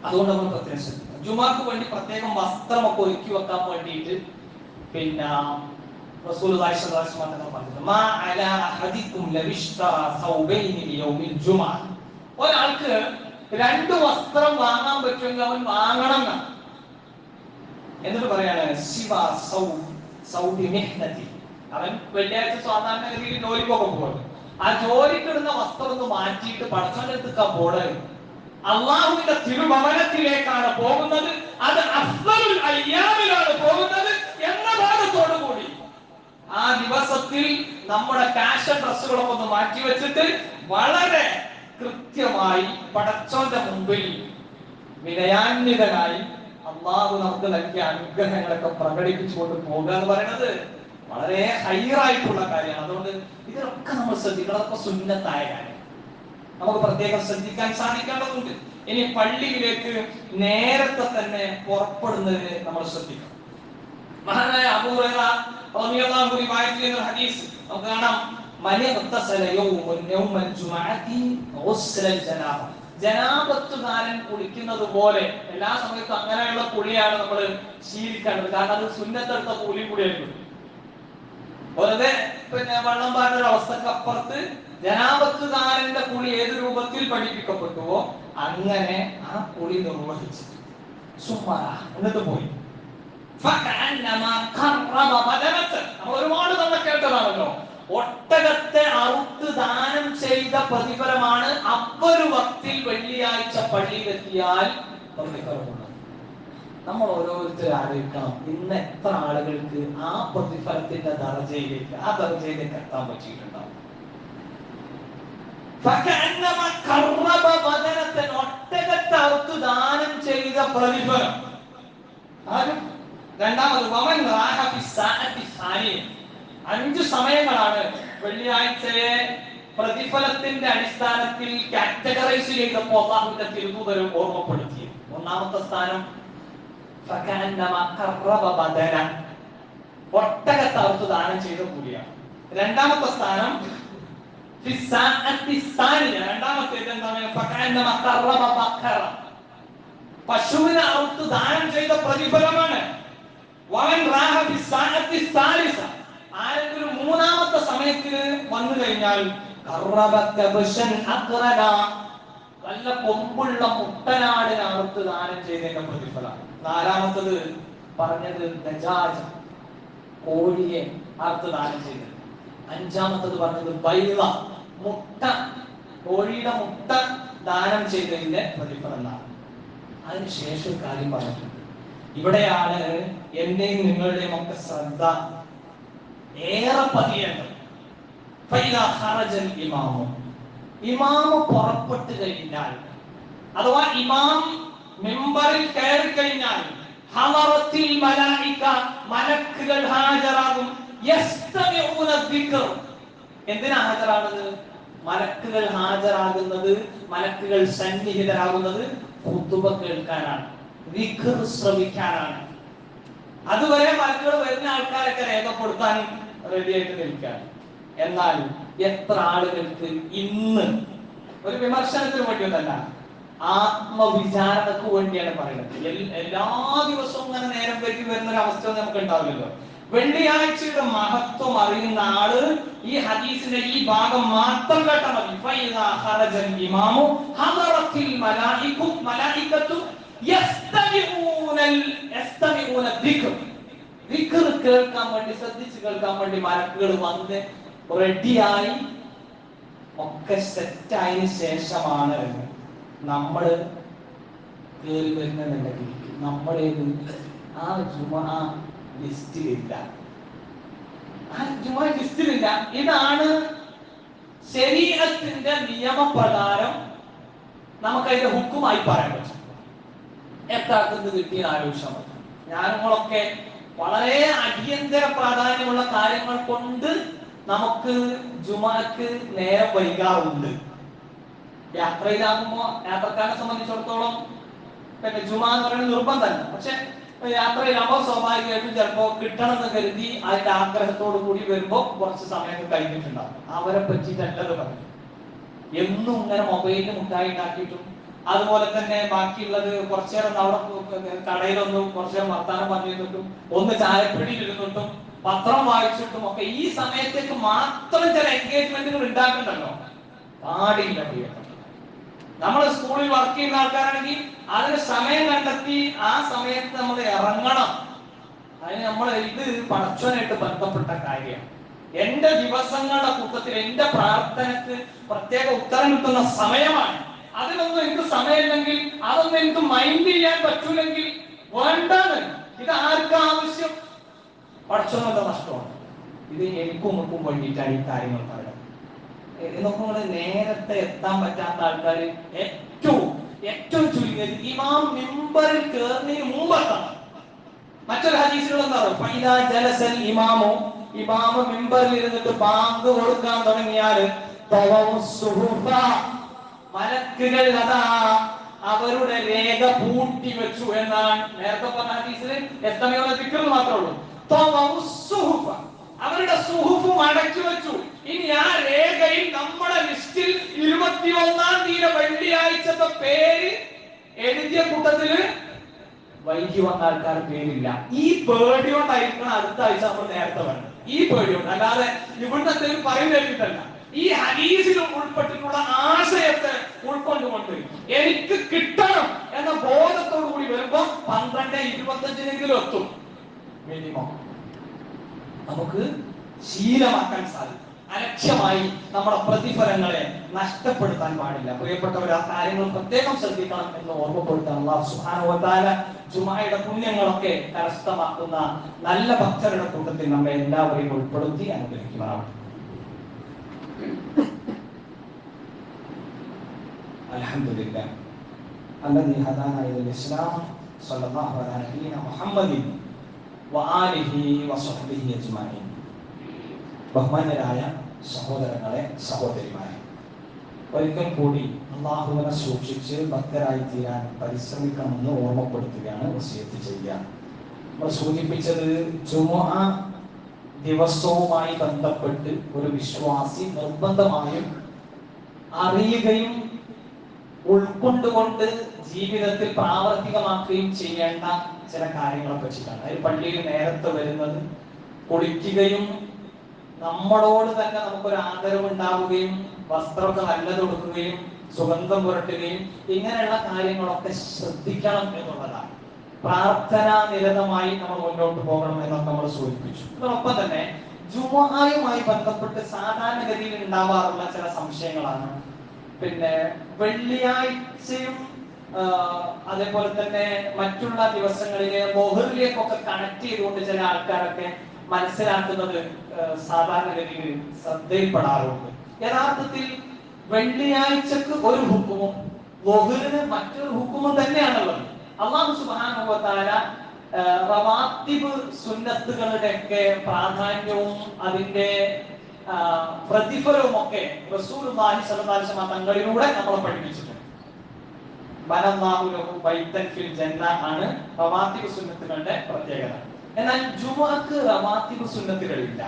അതുകൊണ്ട് നമ്മൾ പ്രത്യേകം ശ്രദ്ധിക്കണം. ജുമുഅക്ക് വേണ്ടി പ്രത്യേകം വസ്ത്രമൊക്കെ ഒരുക്കി വെക്കാൻ വേണ്ടിയിട്ട് പിന്നെ റസൂലുള്ളാഹി സ്വല്ലല്ലാഹു അലൈഹി വസല്ലം പറഞ്ഞു, മാ അലാ അഹദികും ലവിഷ്താ സൗബൈനി ലിയൗമിൽ ജുമുഅ, ഒരാൾക്ക് 2 വസ്ത്രം വാങ്ങാൻ പറ്റുമെങ്കിൽ അവൻ വാങ്ങണം എന്നാണ്. എന്നിട്ട് പറയാണ് ശിവാ സൗദി മിഹ്നതി, അവൻ വെള്ളിയാഴ്ച സാധാരണഗതിയിൽ ജോലിക്കൊക്കെ പോകും. ആ ജോലിക്കിടുന്ന വസ്ത്രം ഒന്ന് മാറ്റിയിട്ട് പടച്ചവന്റെ അടുത്ത് പോടേ, അള്ളാഹുവിന്റെ തിരുഭവനത്തിലേക്കാണ് പോകുന്നത്, അത് അഫ്ളലുൽ അയ്യാമിലാണ് പോകുന്നത് എന്ന ഭാഗത്തോടു കൂടി ആ ദിവസത്തിൽ നമ്മുടെ ഫാഷൻ ഡ്രസ്സുകളൊക്കെ ഒന്ന് മാറ്റി വെച്ചിട്ട് വളരെ കൃത്യമായി പടച്ചവന്റെ മുമ്പിൽ വിനയാന്വിതനായി അള്ളാഹു നമുക്ക് നൽകിയ അനുഗ്രഹങ്ങളൊക്കെ പ്രകടിപ്പിച്ചുകൊണ്ട് പോകുക എന്ന് പറയുന്നത് വളരെ ഹൈറായിട്ടുള്ള കാര്യമാണ്. അതുകൊണ്ട് ഇതിലൊക്കെ നമ്മൾ ശ്രദ്ധിക്കണം. അതൊക്കെ സുന്നത്തായ കാര്യം. നമുക്ക് പ്രത്യേകം ശ്രദ്ധിക്കാൻ സാധിക്കേണ്ടതുണ്ട്. ഇനി പള്ളിയിലേക്ക് നേരത്തെ തന്നെ പുറപ്പെടുന്നതിന് നമ്മൾ ശ്രദ്ധിക്കണം. മഹാനായ അബൂ ഹുറൈറ റളിയല്ലാഹു അൻഹു റിവായത്ത് ചെയ്യുന്ന ഹദീസ് നമുക്ക് കാണാം, ജനാബത്തുകാരൻ കുളിക്കുന്നത് പോലെ എല്ലാ സമയത്തും അങ്ങനെയുള്ള കുളിയാണ് നമ്മൾ ശീലിക്കേണ്ടത്. കാരണം അത് സുന്നത്തെടുത്ത കൂലിയും കൂടിയായിരിക്കും. വെറുതെ വെള്ളം പാടുന്ന ഒരു അവസ്ഥക്ക് അപ്പുറത്ത് ജനാബത്തുകാരന്റെ കുളി ഏത് രൂപത്തിൽ പഠിപ്പിക്കപ്പെട്ടുവോ അങ്ങനെ ആ കുളി നിർവഹിച്ചു. എന്നിട്ട് പോയി. നമ്മൾ ഒരുപാട് തവണ കേട്ടതാണല്ലോ, ഒട്ടകത്തെ അറുത്ത് ദാനം ചെയ്ത പ്രതിഫലമാണ് അവരു വക്തിൽ വെള്ളിയാഴ്ച പള്ളിയിലെത്തിയാൽ പ്രതിഫലമുള്ളത്. നമ്മൾ ഓരോരുത്തരും ആലോചിക്കണം, ഇന്ന് എത്ര ആളുകൾക്ക് ആ പ്രതിഫലത്തിന്റെ ദർജയിലേക്ക് എത്താൻ പറ്റിയിട്ടുണ്ടാവും. ഒട്ടകത്തെ അറുത്ത് ദാനം ചെയ്ത പ്രതിഫലം. രണ്ടാമത് 5 സമയങ്ങളാണ് വെള്ളിയാഴ്ചയെ പ്രതിഫലത്തിന്റെ അടിസ്ഥാനത്തിൽ കാറ്റഗറൈസ് ചെയ്തപ്പോൾ അല്ലാഹുവിന്റെ തിരുദൂതരും ഓർമ്മപ്പെടുത്തി. ഒന്നാമത്തെ സ്ഥാനം ഒട്ടകത്തെ അറുത്ത് ദാനം ചെയ്ത കൂലിയാണ്. രണ്ടാമത്തെ സ്ഥാനം രണ്ടാമത്തേത് എന്താണ്? പശുവിനെ അറുത്ത് ദാനം ചെയ്ത പ്രതിഫലമാണ്. ആരെങ്കിലും മൂന്നാമത്തെ സമയത്ത് വന്നു കഴിഞ്ഞാൽ നല്ല കൊമ്പുള്ള മുട്ടനാടിനെ അറുത്ത് ദാനം ചെയ്തതിന്റെ പ്രതിഫലമാണ്. നാലാമത്തത് പറഞ്ഞത് ദജാജ, കോഴിയെ അറുത്ത് ദാനം ചെയ്തത്. അഞ്ചാമത്തത് പറഞ്ഞത് ബൈള, മുട്ട, കോഴിയുടെ മുട്ട ദാനം ചെയ്തതിന്റെ പ്രതിഫലം എന്നാണ്. അതിനുശേഷം കാര്യം പറഞ്ഞിട്ടുണ്ട്. ഇവിടെയാണ് എന്റെയും നിങ്ങളുടെയും ഒക്കെ ശ്രദ്ധ ഏറെ പതിയേണ്ടത്. ഇമാമ് പുറപ്പെട്ടു കഴിഞ്ഞാൽ, അഥവാ ഇമാം മിമ്പറിൽ കയറി കഴിഞ്ഞാൽ മലക്കുകൾ ഹാജരാകും. എന്തിനാ ഹാജരാകുന്നത്? മലക്കുകൾ ഹാജരാകുന്നത്, മലക്കുകൾ സന്നിഹിതരാകുന്നത് ഖുതുബ കേൾക്കാനാണ്, ദിക്ർ ശ്രവിക്കാനാണ്. അതുവരെ മലക്കുകൾ വരുന്ന ആൾക്കാരൊക്കെ രേഖപ്പെടുത്താൻ റെഡിയായിട്ട് നിൽക്കാൻ. എന്നാൽ എത്ര ആളുകൾക്ക് ഇന്ന് ഒരു വിമർശനത്തിന് വേണ്ടിയൊന്നല്ല, ആത്മവിചാരണക്ക് വേണ്ടിയാണ് പറയുന്നത്. എല്ലാ ദിവസവും ഇങ്ങനെ നേരം വൈകി വരുന്ന ഒരു അവസ്ഥ നമുക്ക് ഉണ്ടാവില്ലല്ലോ. വെള്ളിയാഴ്ചയുടെ മഹത്വം അറിയുന്ന ആള് ഈ ഹദീസിന്റെ ഈ ഭാഗം മാത്രം കേട്ടാൽ മതി. കേൾക്കാൻ വേണ്ടി, ശ്രദ്ധിച്ച് കേൾക്കാൻ വേണ്ടി മലക്കുകൾ വന്ന് റെഡിയായി ഒക്കെ സെറ്റായതിനു ശേഷമാണ് നമ്മൾ കേറി വരുന്നുണ്ടെങ്കിൽ നമ്മളേത് ആ ജുമാ ലിസ്റ്റിലില്ല. ആ ജുമാ ലിസ്റ്റിലില്ല. ഇതാണ് ശരീഅത്തിന്റെ നിയമപ്രകാരം നമുക്ക് അതിന്റെ ഹുക്കുമായി പറയാൻ പറ്റും. എത്താക്കുന്നത് കിട്ടിയ ആലോചിച്ചാൽ മതി. ഞാനുങ്ങളൊക്കെ വളരെ അടിയന്തര പ്രാധാന്യമുള്ള കാര്യങ്ങൾ കൊണ്ട് നമുക്ക് ജുമാക്ക് നേരം വൈകാറുണ്ട്. യാത്രയിലാകുമ്പോ യാത്രക്കാരെ സംബന്ധിച്ചിടത്തോളം പിന്നെ ജുമാ എന്ന് പറയുന്നത് നിർബന്ധമല്ല. പക്ഷെ യാത്രയിലാകുമ്പോൾ സ്വാഭാവികമായിട്ടും ചിലപ്പോ കിട്ടണം എന്ന് കരുതി അതിന്റെ ആഗ്രഹത്തോടു കൂടി വരുമ്പോ കുറച്ച് സമയം കഴിഞ്ഞിട്ടുണ്ടാവും. അവരെ പറ്റിയിട്ടല്ലത് പറഞ്ഞു. എന്നും ഇങ്ങനെ മൊബൈലിൽ മുട്ടായി ഉണ്ടാക്കിയിട്ടും അതുപോലെ തന്നെ ബാക്കിയുള്ളത് കുറച്ചേരം അവിടെ കടയിലൊന്നും കുറച്ചേരം വർത്താനം പറഞ്ഞിട്ടും ഒന്ന് ചായപ്പിടിയിൽ ഇരുന്നിട്ടും പത്രം വായിച്ചിട്ടും ഒക്കെ ഈ സമയത്തേക്ക് മാത്രം ചില എൻഗേജ്മെന്റുകൾ ഉണ്ടാക്കുന്നുണ്ടല്ലോ. പാടില്ല പ്രിയപ്പെട്ട. നമ്മൾ സ്കൂളിൽ വർക്ക് ചെയ്യുന്ന ആൾക്കാരാണെങ്കിൽ അതിന് സമയം കണ്ടെത്തി ആ സമയത്ത് നമ്മൾ ഇറങ്ങണം. അതിന് നമ്മൾ ഇത് പടച്ചവനായിട്ട് ബന്ധപ്പെട്ട കാര്യമാണ്. എന്റെ ദിവസങ്ങളുടെ കൂട്ടത്തിൽ എന്റെ പ്രാർത്ഥനക്ക് പ്രത്യേക ഉത്തരം കിട്ടുന്ന സമയമാണ്. അതിനൊന്നും എനിക്ക് സമയമില്ലെങ്കിൽ, അതൊന്നും എനിക്ക് മൈൻഡ് ചെയ്യാൻ പറ്റൂലെങ്കിൽ വേണ്ടാന്ന്. ഇത് ആർക്കാവശ്യം? പടച്ചവനുള്ള നഷ്ടമാണ്. ഇത് എനിക്കും ഉമ്മക്കും വേണ്ടിയിട്ടാണ് ഈ കാര്യങ്ങൾ പറയുന്നത്. നോക്കുമ്പോൾ നേരത്തെ എത്താൻ പറ്റാത്ത ആൾക്കാർ ഏറ്റവും ചുരുങ്ങിയത് ഇമാം മിമ്പറിൽ കയറുന്നതിന് മുമ്പെത്താണ്. മറ്റൊരു ഹദീസിലുള്ള എന്താ പറയുക, ഇമാമ് മിമ്പറിൽ ഇരുന്നിട്ട് ബാങ്ക് കൊടുക്കാൻ തുടങ്ങിയാൽ മലക്കുകൾ അതാ അവരുടെ രേഖ പൂട്ടി വെച്ചു എന്നാണ് നേരത്തെ പറഞ്ഞ ഹദീസിൽ എസ്തമിയോടെ ദിക്ർ മാത്രമേ ഉള്ളൂ. അവരുടെ സുഹുഫ് മടക്കി വെച്ചു. ഇനി ആ രേഖയിൽ നമ്മുടെ ലിസ്റ്റിൽ 21-ാം തീയതി വെള്ളിയാഴ്ചത്തെ പേര് എഴുതിയ കൂട്ടത്തില് വൈകി വന്ന ആൾക്കാർ പേരില്ല. ഈ പേടി കൊണ്ടായിരിക്കണം അടുത്ത ആഴ്ച നമ്മൾ നേരത്തെ വേണ്ടത്. ഈ പേടി കൊണ്ട്, അല്ലാതെ ഇവിടുത്തെ പറയുന്നില്ല. ഈ ഹദീസിൽ ഉൾപ്പെട്ടിട്ടുള്ള ആശയത്തെ ഉൾക്കൊണ്ടുകൊണ്ട് എനിക്ക് കിട്ടണം എന്ന ബോധത്തോടു കൂടി വരുമ്പോ 12:25 എത്തും മിനിമം. നമുക്ക് ശീലമാക്കാൻ സാധിക്കും. അലക്ഷ്യമായി നമ്മുടെ പ്രതിഫലങ്ങളെ നഷ്ടപ്പെടുത്താൻ പാടില്ല. പ്രിയപ്പെട്ടവർ, ആ കാര്യങ്ങൾ പ്രത്യേകം ശ്രദ്ധിക്കണം എന്ന് ഓർമ്മപ്പെടുത്താൻ അല്ലാഹു സുബ്ഹാനഹു വ തആല ജുമുഅയുടെ പുണ്യങ്ങളൊക്കെ കരസ്ഥമാക്കുന്ന നല്ല ഭക്തരുടെ കൂട്ടത്തിൽ നമ്മെ എല്ലാവരെയും ഉൾപ്പെടുത്തി അനുഗ്രഹിക്കുമാറാവട്ടെ. അൽഹംദുലില്ലാഹ് അല്ലദീ ഹദാനാ ഇലൽ ഇസ്ലാം സ്വല്ലല്ലാഹു അലാ നബിയിനാ മുഹമ്മദിൻ വആലിഹി വസഹ്ബിഹി അജ്മഈൻ. ബഹുമാന്യരായ സഹോദരങ്ങളെ, സഹോദരിമാരെ, ഒരിക്കൽ കൂടി അല്ലാഹുവിനെ സൂക്ഷിച്ച് ഭക്തരായി തീരാൻ പരിശ്രമിക്കണമെന്ന് ഓർമ്മപ്പെടുത്തുകയാണ്, വസിയത്ത് ചെയ്യുകയാണ്. നമ്മൾ സൂചിപ്പിച്ചത് ജുമുഅ ദിവസവുമായി ബന്ധപ്പെട്ട് ഒരു വിശ്വാസി നിർബന്ധമായും അറിയുകയും ഉൾക്കൊണ്ടുകൊണ്ട് ജീവിതത്തിൽ പ്രാവർത്തികമാക്കുകയും ചെയ്യേണ്ട ചില കാര്യങ്ങളെ പറ്റിയിട്ടാണ്. അതിൽ പള്ളിയിൽ നേരത്തെ വരുന്നത്, കുളിക്കുകയും നമ്മളോട് തന്നെ നമുക്കൊരു ആദരവ് ഉണ്ടാവുകയും വസ്ത്രമൊക്കെ നല്ലത് കൊടുക്കുകയും സുഗന്ധം പുരട്ടുകയും ഇങ്ങനെയുള്ള കാര്യങ്ങളൊക്കെ ശ്രദ്ധിക്കണം എന്നുള്ളതാണ്. പ്രാർത്ഥനാ നിരതമായി നമ്മൾ മുന്നോട്ട് പോകണം എന്നൊക്കെ നമ്മൾ സൂചിപ്പിച്ചു. അതോടൊപ്പം തന്നെ ജുമുഅയുമായി ബന്ധപ്പെട്ട് സാധാരണഗതിയിൽ ഉണ്ടാവാറുള്ള ചില സംശയങ്ങളാണ്. പിന്നെ വെള്ളിയാഴ്ചയും അതേപോലെ തന്നെ മറ്റുള്ള ദിവസങ്ങളിലെ ബോഹറിലേക്കൊക്കെ കണക്ട് ചെയ്തുകൊണ്ട് ചില ആൾക്കാരൊക്കെ മനസ്സിലാക്കുന്നത് സാധാരണഗതിയിൽ ശ്രദ്ധയിൽപ്പെടാറുണ്ട്. യഥാർത്ഥത്തിൽ വെള്ളിയാഴ്ചക്ക് ഒരു ഹുക്കുമും ബോഹറിന് മറ്റൊരു ഹുക്കുമും തന്നെയാണുള്ളത്. അല്ലാഹു സുബ്ഹാനഹു വ തആല റവാത്തിബ് സുന്നത്തുകളുടെയൊക്കെ പ്രാധാന്യവും അതിന്റെ പ്രതിഫലവും ഒക്കെ റസൂലുള്ളാഹി സ്വല്ലല്ലാഹു അലൈഹി വസല്ലം തങ്ങളിലൂടെ നമ്മളെ പഠിപ്പിച്ചിട്ടുണ്ട്. ബനല്ലാഹു ലഹു ബൈതൻ ഫിൽ ജന്ന ആണ് റവാത്തിബ് സുന്നത്തുകളുടെ പ്രത്യേകത. എന്നാൽ ജുമുഅക്ക് റവാത്തിബ് സുന്നത്തുകളില്ല.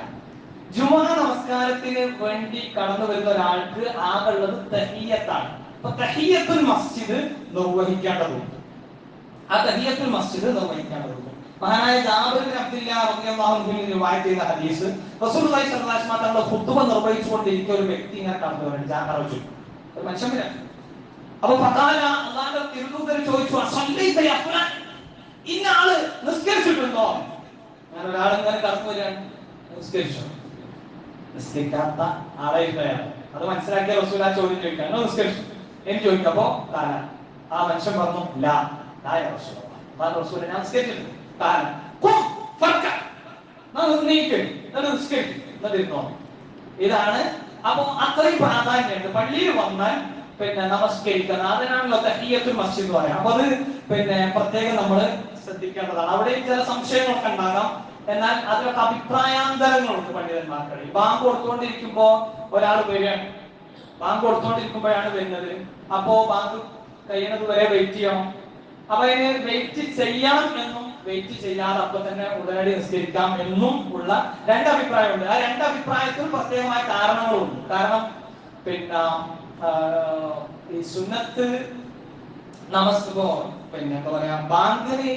ജുമുഅ നമസ്കാരത്തിന് വേണ്ടി കടന്നു വരുന്ന ഒരാൾക്ക് ആകുള്ളത് തഹിയ്യത്താണ്. അപ്പൊ തഹിയ്യത്തുൽ മസ്ജിദ് നിർവഹിക്കേണ്ടതുണ്ട്. ആ തഹിയ്യത്തുൽ മസ്ജിദ് നിർവഹിക്കേണ്ടതുണ്ട്. മഹാനായ ജാബിർ ബിൻ അബ്ദുല്ലാഹ് റളിയല്ലാഹു അൻഹു റിവായത്ത് ചെയ്ത ഹദീസ്, റസൂലുള്ളാഹി സ്വല്ലല്ലാഹു അലൈഹി വസല്ലം തങ്ങളുടെ ഖുത്ബ നിർവഹിച്ചുകൊണ്ടിരിക്കുന്ന ഒരു വ്യക്തി ഇങ്ങനെ കടന്നു വരുന്നു. ജാബിർ ഒരു മനുഷ്യൻ. അപ്പൊ ഫഖാല, അല്ലാഹുവിന്റെ തിരുദൂതൻ ചോദിച്ചു, അസല്ലൈത യാ ഫുലാൻ, ഇന്ന ആള് നിസ്കരിച്ചിട്ടുണ്ടോ? അങ്ങനെ ഒരാൾ ഇങ്ങനെ കടന്നു വരികയാണ്. നിസ്കരിച്ചു. നിസ്കരിക്കാത്ത ആളെ ഇല്ലയാണ്. അത് മനസ്സിലാക്കിയ റസൂൽ ആ ചോദ്യം ചോദിക്കാൻ, നിസ്കരിച്ചു എന്ന് ചോദിക്കപ്പോ ആ മനുഷ്യൻ പറഞ്ഞു, ലാ റസൂൽ ഞാൻ നിസ്കരിച്ചിട്ടുണ്ട്. ഇതാണ്. അപ്പൊ അത്രയും പ്രാധാന്യമുണ്ട്. പള്ളിയിൽ വന്നാൽ പിന്നെ നമസ്കരിക്കണം, അതിനാണല്ലോ തഹിയ്യത്തുൽ മസ്ജിദ് പറയാം. അപ്പൊ അത് പിന്നെ പ്രത്യേകം നമ്മൾ ശ്രദ്ധിക്കേണ്ടതാണ്. അവിടെയും ചില സംശയങ്ങളൊക്കെ ഉണ്ടാകാം. എന്നാൽ അതിലൊക്കെ അഭിപ്രായാന്തരങ്ങളുണ്ട് പണ്ഡിതന്മാർക്കിടയിൽ. ബാങ്ക് കൊടുത്തുകൊണ്ടിരിക്കുമ്പോ ഒരാൾ വരികയാണ്. ബാങ്ക് കൊടുത്തുകൊണ്ടിരിക്കുമ്പോഴാണ് വരുന്നത്. അപ്പോ ബാങ്ക് കഴിയുന്നത് വരെ വെയിറ്റ് ചെയ്യണം. അപ്പൊ അതിന് വെയിറ്റ് ചെയ്യണം എന്നും വെയിറ്റ് ചെയ്യാതെ അപ്പൊ തന്നെ ഉടനടി നിസ്കരിക്കാം എന്നും ഉള്ള രണ്ട് അഭിപ്രായമുണ്ട്. ആ രണ്ട് അഭിപ്രായത്തിൽ പ്രത്യേകമായ കാരണങ്ങളുണ്ട്. കാരണം പിന്നെ ഈ സുന്നത്ത് പിന്നെ എന്താ പറയാ, ബാങ്കിന്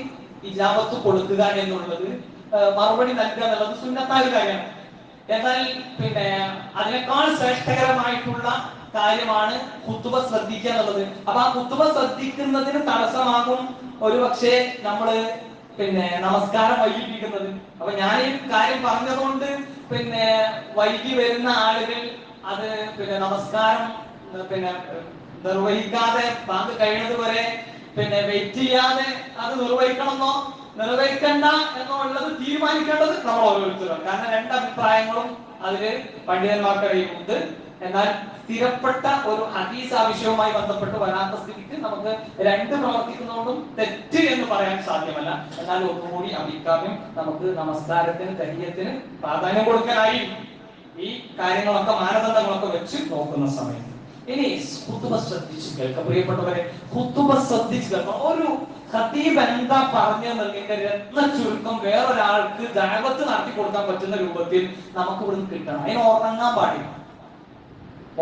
ഇജാബത്ത് കൊടുക്കുക എന്നുള്ളത്, മറുപടി നൽകുക എന്നുള്ളത് സുന്നത്തായ കാര്യമാണ്. എന്നാൽ പിന്നെ അതിനേക്കാൾ ശ്രേഷ്ഠകരമായിട്ടുള്ള കാര്യമാണ് ഖുത്ബ ശ്രദ്ധിക്കുക എന്നുള്ളത്. അപ്പൊ ആ ഖുത്ബ ശ്രദ്ധിക്കുന്നതിന് തടസ്സമാകും ഒരുപക്ഷെ നമ്മള് പിന്നെ നമസ്കാരം വൈകിപ്പിക്കുന്നത്. അപ്പൊ ഞാൻ ഈ കാര്യം പറഞ്ഞതുകൊണ്ട് പിന്നെ വൈകി വരുന്ന ആളുകൾ അത് പിന്നെ നമസ്കാരം പിന്നെ നിർവഹിക്കാതെ ബാങ്ക് കഴിയുന്നത് വരെ പിന്നെ വെയിറ്റ് ചെയ്യാതെ അത് നിർവഹിക്കണമെന്നോ നിർവഹിക്കണ്ട എന്നോ ഉള്ളത് തീരുമാനിക്കേണ്ടത് നമ്മൾ ഓരോരുത്തരും. കാരണം രണ്ട് അഭിപ്രായങ്ങളും അതില് പണ്ഡിതന്മാർക്കിടയിൽ ഉണ്ട്. എന്നാൽ സ്ഥിരപ്പെട്ട ഒരു ഹദീസ് ആ വിഷയവുമായി ബന്ധപ്പെട്ട് വരാത്ത സ്ഥിതിക്ക് നമുക്ക് രണ്ട് പ്രവർത്തിക്കുന്നതുകൊണ്ടും തെറ്റ് എന്ന് പറയാൻ സാധ്യമല്ല. എന്നാൽ ഒന്നുകൂടി അഭിപ്രായം, നമുക്ക് നമസ്കാരത്തിന് തഹിയ്യത്തിന് പ്രാധാന്യം കൊടുക്കാനായി ഈ കാര്യങ്ങളൊക്കെ മാനദണ്ഡങ്ങളൊക്കെ വെച്ച് നോക്കുന്ന സമയത്ത് ഇനി ഖുതുബ ശ്രദ്ധിച്ചു കേൾക്കാം പ്രിയപ്പെട്ടവരെ, ഖുതുബ ശ്രദ്ധിച്ചു കേൾക്കാം. ഒരു ഖതീബ് എന്താ പറഞ്ഞതിന്റെ രത്ന ചുരുക്കം വേറൊരാൾക്ക് ദഅവത്ത് നടത്തി കൊടുക്കാൻ പറ്റുന്ന രൂപത്തിൽ നമുക്ക് ഇവിടുന്ന് കിട്ടണം. അതിന് ഉറങ്ങാൻ പാടില്ല.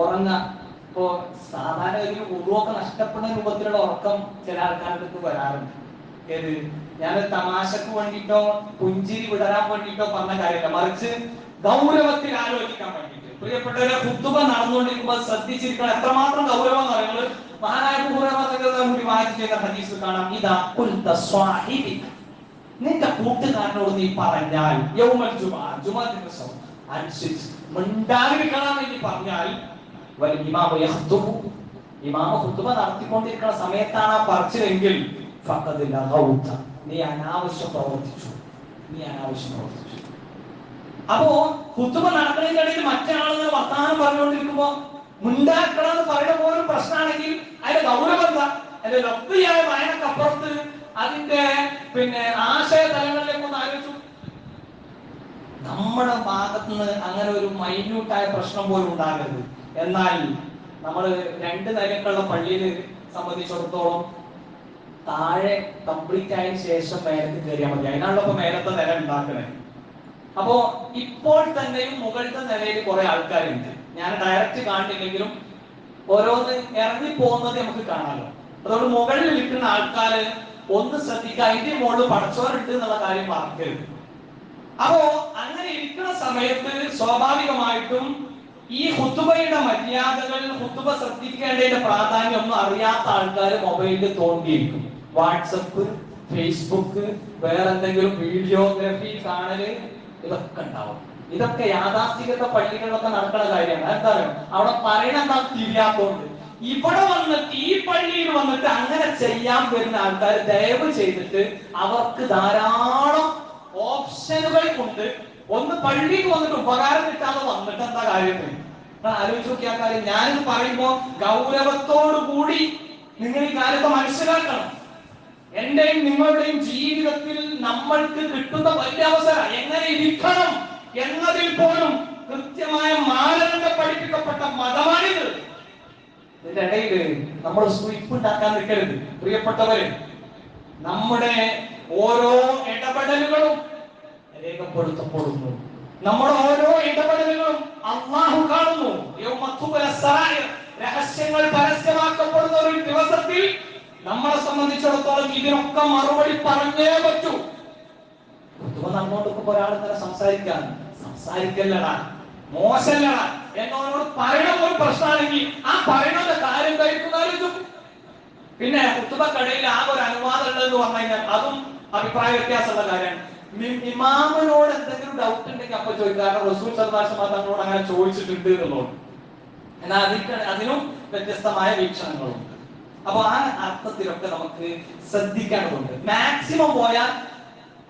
ഉറങ്ങാൻ ഇപ്പോ സാധാരണ ഒരു ഉറുവൊക്കെ നഷ്ടപ്പെടുന്ന രൂപത്തിലുള്ള ഉറക്കം ചില ആൾക്കാർക്ക് വരാറുണ്ട്. ഏത് ഞാനൊരു തമാശക്ക് വേണ്ടിയിട്ടോ പുഞ്ചിരി വിടരാൻ വേണ്ടിയിട്ടോ പറഞ്ഞ കാര്യമല്ല, മറിച്ച് ഗൗരവത്തിൽ ആലോചിക്കാൻ വേണ്ടിയിട്ട്. പ്രിയപ്പെട്ടവരെ, ഖുതുബ നടന്നുകൊണ്ടിരിക്കുമ്പോൾ ശ്രദ്ധിച്ചിരിക്കണം എത്രമാത്രം ഗൗരവം എന്ന് പറയുന്നത്. മഹാനായ കൂടി വായിച്ചു ചെയ്ത ഹദീസ് കാണാം. ഇദാ ഖുൽത സ്വാഹിബിക, നിന്റെ കൂട്ടുകാരനോട് നീ പറഞ്ഞാൽ യൗമൽ ജുമുഅ, ജുമുഅ ദിവസം അനുസരിച്ച് മിണ്ടാതിരിക്കണം എന്ന് പറഞ്ഞാൽ, വൽ ഇമാമു യഖ്തുബു, ഇമാമ ഖുതുബ നടത്തിക്കൊണ്ടിരിക്കുന്ന സമയത്താണ് ആ പറച്ചിലെങ്കിൽ ഫഖദ് ലഗൗത, നീ അനാവശ്യം പ്രവർത്തിച്ചു, നീ അനാവശ്യം പ്രവർത്തിച്ചു. അപ്പോ ഖുതുബ നടക്കുന്നതിന്റെ ഇടയിൽ മറ്റാളുകൾ വർത്തമാനം പറഞ്ഞുകൊണ്ടിരിക്കുമ്പോ മുണ്ടാക്കണം എന്ന് പറയുന്ന പോലും പ്രശ്നമാണെങ്കിൽ അതിന്റെ ഗൗരവം എന്താ? അതിന്റെ ലഭ്യായ വായനക്കപ്പുറത്ത് അതിന്റെ ആശയ തലങ്ങളിലേക്ക് ഒന്ന് ആലോചിച്ചു. നമ്മുടെ ഭാഗത്ത് നിന്ന് അങ്ങനെ ഒരു മൈന്യൂട്ടായ പ്രശ്നം പോലും ഉണ്ടാകരുത്. എന്നാൽ നമ്മൾ 2 നിലക്കുള്ള പള്ളിയിൽ സംബന്ധിച്ചിടത്തോളം താഴെ കംപ്ലീറ്റ് ആയതിനു ശേഷം മേലത്ത് കയറിയാൽ മതി. അതിനാണല്ലോ ഇപ്പൊ മേലത്തെ നില ഉണ്ടാക്കണേ. അപ്പോ ഇപ്പോൾ തന്നെയും മുകളിലത്തെ നിലയിൽ കുറെ ആൾക്കാരുണ്ട്. ഞാൻ ഡയറക്റ്റ് കാണില്ലെങ്കിലും ഓരോന്ന് ഇറങ്ങി പോകുന്നത് നമുക്ക് കാണാമല്ലോ. അതുകൊണ്ട് മുകളിൽ നിൽക്കുന്ന ആൾക്കാര് ഒന്ന് ശ്രദ്ധിക്കുക, അതിന്റെ മുകളിൽ പടച്ചോറുണ്ട് എന്നുള്ള കാര്യം മറക്കരുത്. അപ്പോ അങ്ങനെ ഇരിക്കുന്ന സമയത്ത് സ്വാഭാവികമായിട്ടും ഈ ഖുതുബയുടെ മര്യാദകൾ, ഖുതുബ ശ്രദ്ധിക്കേണ്ടതിന്റെ പ്രാധാന്യം ഒന്നും അറിയാത്ത ആൾക്കാർ മൊബൈലിൽ തോണ്ടിയിരിക്കും. വാട്സപ്പ്, ഫേസ്ബുക്ക്, വേറെന്തെങ്കിലും വീഡിയോഗ്രാഫി കാണല്, ഇതൊക്കെ ഉണ്ടാവും. ഇതൊക്കെ യാഥാസ്ഥികത പള്ളികളിലൊക്കെ നടക്കുന്ന കാര്യമാണ്. എന്താ പറയുക, അവിടെ പറയണെന്താ തിരിയാത്തോണ്ട്. ഇവിടെ വന്നിട്ട് ഈ പള്ളിയിൽ വന്നിട്ട് അങ്ങനെ ചെയ്യാൻ വരുന്ന ആൾക്കാർ ദയവ് ചെയ്തിട്ട് അവർക്ക് ധാരാളം ഓപ്ഷനുകൾ കൊണ്ട് ഒന്ന് പള്ളിക്ക് വന്നിട്ട് ഉപകാരം കിട്ടാതെ വന്നിട്ട് എന്താ കാര്യം? ആലോചിച്ച് നോക്കിയ കാര്യം. ഞാനിത് പറയുമ്പോ ഗൗരവത്തോടു കൂടി നിങ്ങൾ ഈ കാര്യത്തെ മനസ്സിലാക്കണം. എന്റെയും നിങ്ങളുടെയും ജീവിതത്തിൽ നമ്മൾക്ക് കിട്ടുന്ന വലിയ അവസരം എങ്ങനെ ഇരിക്കണം എന്നതിൽ പോലും കൃത്യമായ മാനദണ്ഡം പഠിപ്പിക്കപ്പെട്ട മതമാണിത്. ഇതിന്റെ ഇടയിൽ നമ്മൾ സ്വീപ്പ് ഉണ്ടാക്കാൻ നിൽക്കരുത് പ്രിയപ്പെട്ടവര്. നമ്മുടെ ഓരോ ഇടപെടലുകളും രേഖപ്പെടുത്തപ്പെടുന്നു. നമ്മുടെ ഓരോ ഇടപെടലുകളും അല്ലാഹു കാണുന്നു. രഹസ്യങ്ങൾ പരസ്യമാക്കപ്പെടുന്ന ഒരു ദിവസത്തിൽ നമ്മളെ സംബന്ധിച്ചിടത്തോളം ഇതിനൊക്കെ മറുപടി പറഞ്ഞേ പറ്റൂ. നമ്മോടൊക്കെ ഒരാൾ ഇങ്ങനെ സംസാരിക്കല്ലടാ, മോശല്ലടാ എന്നോട് പറയണ ഒരു പ്രശ്നമാണെങ്കിൽ ആ പറയുന്ന കാര്യം കഴിക്കുന്നതായിരിക്കും. പിന്നെ ഖുതുബക്കടയിൽ ആകെ ഒരു അനുവാദം ഉള്ളതെന്ന് പറഞ്ഞു കഴിഞ്ഞാൽ അതും അഭിപ്രായ വ്യത്യാസമുള്ള കാര്യമാണ്. ഇമാമിനോട് എന്തെങ്കിലും ഡൗട്ട് ഉണ്ടെങ്കിൽ അപ്പൊ ചോദിക്കുക. കാരണം റസൂൽ സല്ലല്ലാഹു അലൈഹി വസല്ലം തങ്ങളോട് അങ്ങനെ ചോദിച്ചിട്ടുണ്ട് എന്നുള്ളത്. എന്നാൽ അതിനും വ്യത്യസ്തമായ വീക്ഷണങ്ങളുണ്ട്. അപ്പൊ ആ അർത്ഥത്തിലൊക്കെ നമുക്ക് ശ്രദ്ധിക്കേണ്ടതുണ്ട്. മാക്സിമം പോയാൽ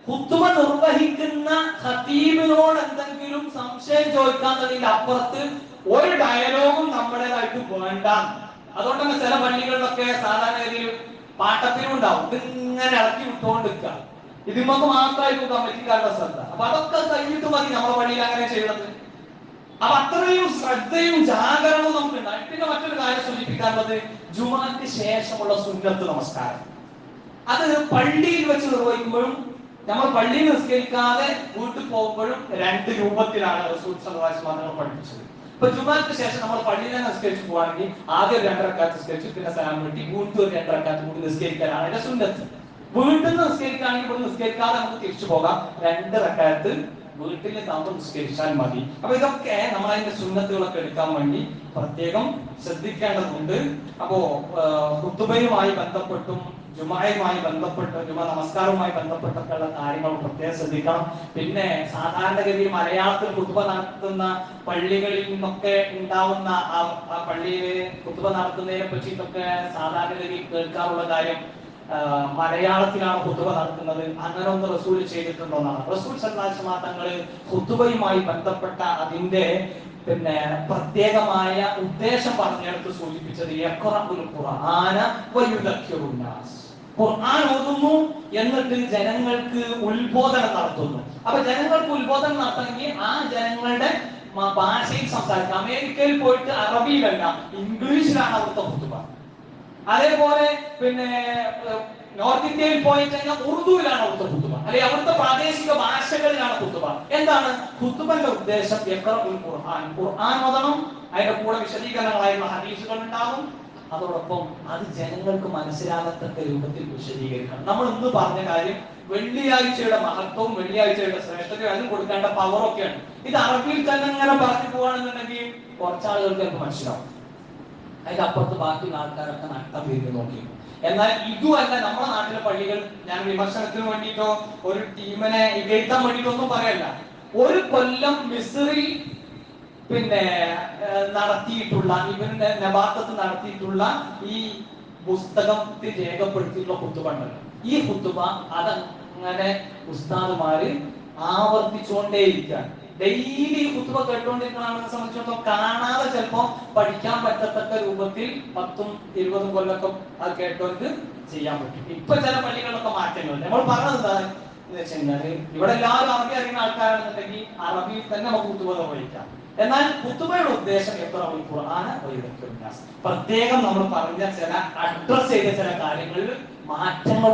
ഖുതുബ നിർവഹിക്കുന്ന ഖതീബിനോട് എന്തെങ്കിലും സംശയം ചോദിക്കാന്നതിന്റെ അപ്പുറത്ത് ഒരു ഡയലോഗും നമ്മുടേതായിട്ട് വേണ്ട. അതുകൊണ്ട് തന്നെ ചില പള്ളികളിലൊക്കെ സാധാരണ രീതിയിൽ പാട്ടത്തിനും ഉണ്ടാവും. ഇതിങ്ങനെ ഇളക്കി വിട്ടുകൊണ്ടിരിക്കുക. ഇതിമ്മക്ക് മാത്രമായിരിക്കും കമ്മിറ്റിക്കാരുടെ ശ്രദ്ധ. അപ്പൊ അതൊക്കെ കഴിഞ്ഞിട്ട് മതി നമ്മുടെ പള്ളിയിൽ അങ്ങനെ ചെയ്യുന്നത്. അപ്പൊ അത്രയും ശ്രദ്ധയും ജാഗരണവും നമുക്കുണ്ട്. പിന്നെ മറ്റൊരു കാര്യം സൂചിപ്പിക്കാനുള്ളത് ജുമുഅക്ക് ശേഷമുള്ള സുന്നത്ത് നമസ്കാരം. അത് പള്ളിയിൽ വെച്ച് നിർവഹിക്കുമ്പോഴും നമ്മൾ പള്ളിയിൽ നിസ്കരിക്കാതെ വീട്ടിൽ പോകുമ്പോഴും 2 രൂപത്തിലാണ് റസൂൽ സല്ലല്ലാഹു അലൈഹി വസല്ലം പഠിപ്പിച്ചത്. ഇപ്പൊ ജുമുഅക്ക് ശേഷം നമ്മൾ പള്ളിയിൽ നിസ്കരിച്ചു പോവാണെങ്കിൽ ആദ്യം 2 റക്അത്ത് നിസ്കരിച്ചു, പിന്നെ സലാം വീട്ടി വീണ്ടും 2 റക്അത്ത് കൂടി നിസ്കരിക്കാനാണ് അതിന്റെ സുന്നത്ത്. വീട്ടിൽ നിന്ന് നിസ്കരിക്കുകയാണെങ്കിൽ ഇവിടെ നിസ്കരിക്കാതെ നമുക്ക് തിരിച്ചു പോകാം. 2 റക്അത്ത് വീട്ടിൽ നമ്മൾ നിസ്കരിച്ചാൽ മതി. അപ്പൊ ഇതൊക്കെ നമ്മൾ അതിന്റെ സുന്നത്തുകളൊക്കെ എടുക്കാൻ വേണ്ടി പ്രത്യേകം ശ്രദ്ധിക്കേണ്ടതുണ്ട്. അപ്പോ ഖുതുബയുമായി ബന്ധപ്പെട്ടും ജുമുഅയുമായി ബന്ധപ്പെട്ട് ജുമുഅ നമസ്കാരവുമായി ബന്ധപ്പെട്ടൊക്കെയുള്ള കാര്യങ്ങൾ പ്രത്യേകം ശ്രദ്ധിക്കണം. പിന്നെ സാധാരണഗതിയിൽ മലയാളത്തിൽ ഖുതുബ നടത്തുന്ന പള്ളികളിൽ നിന്നൊക്കെ ഉണ്ടാവുന്ന ആ പള്ളിയില് ഖുതുബ നടത്തുന്നതിനെ പറ്റിയിട്ടൊക്കെ സാധാരണഗതിയിൽ കേൾക്കാറുള്ള കാര്യം മലയാളത്തിലാണ് ഖുതുബ നടത്തുന്നത്. അങ്ങനെ ഒന്ന് റസൂൽ ചെയ്തിട്ടുണ്ടോന്നാണ്. റസൂൽ സല്ലല്ലാഹു അലൈഹി വസല്ലം തങ്ങൾ ഖുതുബയുമായി ബന്ധപ്പെട്ട അതിന്റെ പ്രത്യേകമായ ഉദ്ദേശം പറഞ്ഞെടുത്ത് സൂചിപ്പിച്ചത് യഖ്റഉൽ ഖുർആന വയുദക്കിറുൻ നാസ്, ഖുർആൻ ഓതുന്നു എന്നിട്ട് ജനങ്ങൾക്ക് ഉത്ബോധനം നടത്തുന്നു. അപ്പൊ ജനങ്ങൾക്ക് ഉത്ബോധനം നടത്തണമെങ്കിൽ ആ ജനങ്ങളുടെ ഭാഷയിൽ സംസാരിക്കുക. അമേരിക്കയിൽ പോയിട്ട് അറബിയിലല്ല, ഇംഗ്ലീഷിലാണ് അവിടുത്തെ ഖുതുബ. അതേപോലെ നോർത്ത് ഇന്ത്യയിൽ പോയി കഴിഞ്ഞാൽ ഉറുദുവിലാണ് അവിടുത്തെ ഖുതുബ, അല്ലെങ്കിൽ അവിടുത്തെ പ്രാദേശിക ഭാഷകളിലാണ് ഖുതുബ. എന്താണ് ഖുതുബന്റെ ഉദ്ദേശം? യഖ്റഉൽ ഖുർആൻ, ഖുർആൻ ഓതണം. അതിന്റെ കൂടെ വിശദീകരണങ്ങളായുള്ള ഹദീസുകൾ ഉണ്ടാവും. അതോടൊപ്പം അത് ജനങ്ങൾക്ക് മനസ്സിലാകത്തക്ക രൂപത്തിൽ വിശദീകരിക്കണം. നമ്മൾ ഇന്ന് പറഞ്ഞ കാര്യം വെള്ളിയാഴ്ചയുടെ മഹത്വവും വെള്ളിയാഴ്ചയുടെ ശ്രേഷ്ഠതയും അതിന് കൊടുക്കേണ്ട പവറൊക്കെയാണ്. ഇത് അറബിയിൽ തന്നെ ഇങ്ങനെ പറഞ്ഞു പോവാണെന്നുണ്ടെങ്കിൽ കുറച്ചാളുകൾക്ക് എനിക്ക് മനസ്സിലാവും. അതിന്റെ അപ്പുറത്ത് ബാക്കിയുള്ള ആൾക്കാരൊക്കെ നട്ടം തിരിഞ്ഞു നോക്കി. എന്നാൽ ഇതുമല്ല നമ്മുടെ നാട്ടിലെ പള്ളികൾ. ഞാൻ വിമർശനത്തിന് വേണ്ടിയിട്ടോ ഒരു ടീമിനെ ഇകഴ്ത്താൻ വേണ്ടിയിട്ടോ ഒന്നും പറയല്ല. ഒരു കൊല്ലം മിസ്രിൽ നടത്തിയിട്ടുള്ള ഇവരുടെ നബാത്തത്ത് നടത്തിയിട്ടുള്ള ഈ പുസ്തകത്തിൽ രേഖപ്പെടുത്തിയിട്ടുള്ള ഖുതുബ ഉണ്ടല്ലോ, ഈ ഖുതുബ അതങ്ങനെ ഉസ്താദുമാര് ആവർത്തിച്ചുകൊണ്ടേയിരിക്കുകയാണ്. ഡെയിലി ഖുതുബ കേട്ടുകൊണ്ടിരിക്കുന്ന ആളുകളെ സംബന്ധിച്ചിടത്തോളം കാണാതെ ചിലപ്പോ പഠിക്കാൻ പറ്റത്തക്ക രൂപത്തിൽ 10-20 കൊല്ലൊക്കെ അത് കേട്ടവർക്ക് ചെയ്യാൻ പറ്റും. ഇപ്പൊ ചില പള്ളികളിലൊക്കെ മാറ്റങ്ങളുണ്ട്. നമ്മൾ പറഞ്ഞത് എന്താണ് എന്ന് വെച്ച് കഴിഞ്ഞാല്, ഇവിടെ എല്ലാവരും അറബി അറിയുന്ന ആൾക്കാരാണെന്നുണ്ടെങ്കിൽ അറബിയിൽ തന്നെ നമുക്ക് ഖുതുബ നിർവഹിക്കാം. എന്നാൽ ഖുതുബയുടെ ഉദ്ദേശം യഖ്റഉൽ ഖുർആന വയുദക്കിറുൻ നാസ്. പ്രത്യേകം നമ്മൾ പറഞ്ഞ ചില അഡ്രസ് ചെയ്ത ചില കാര്യങ്ങളിൽ മാറ്റങ്ങൾ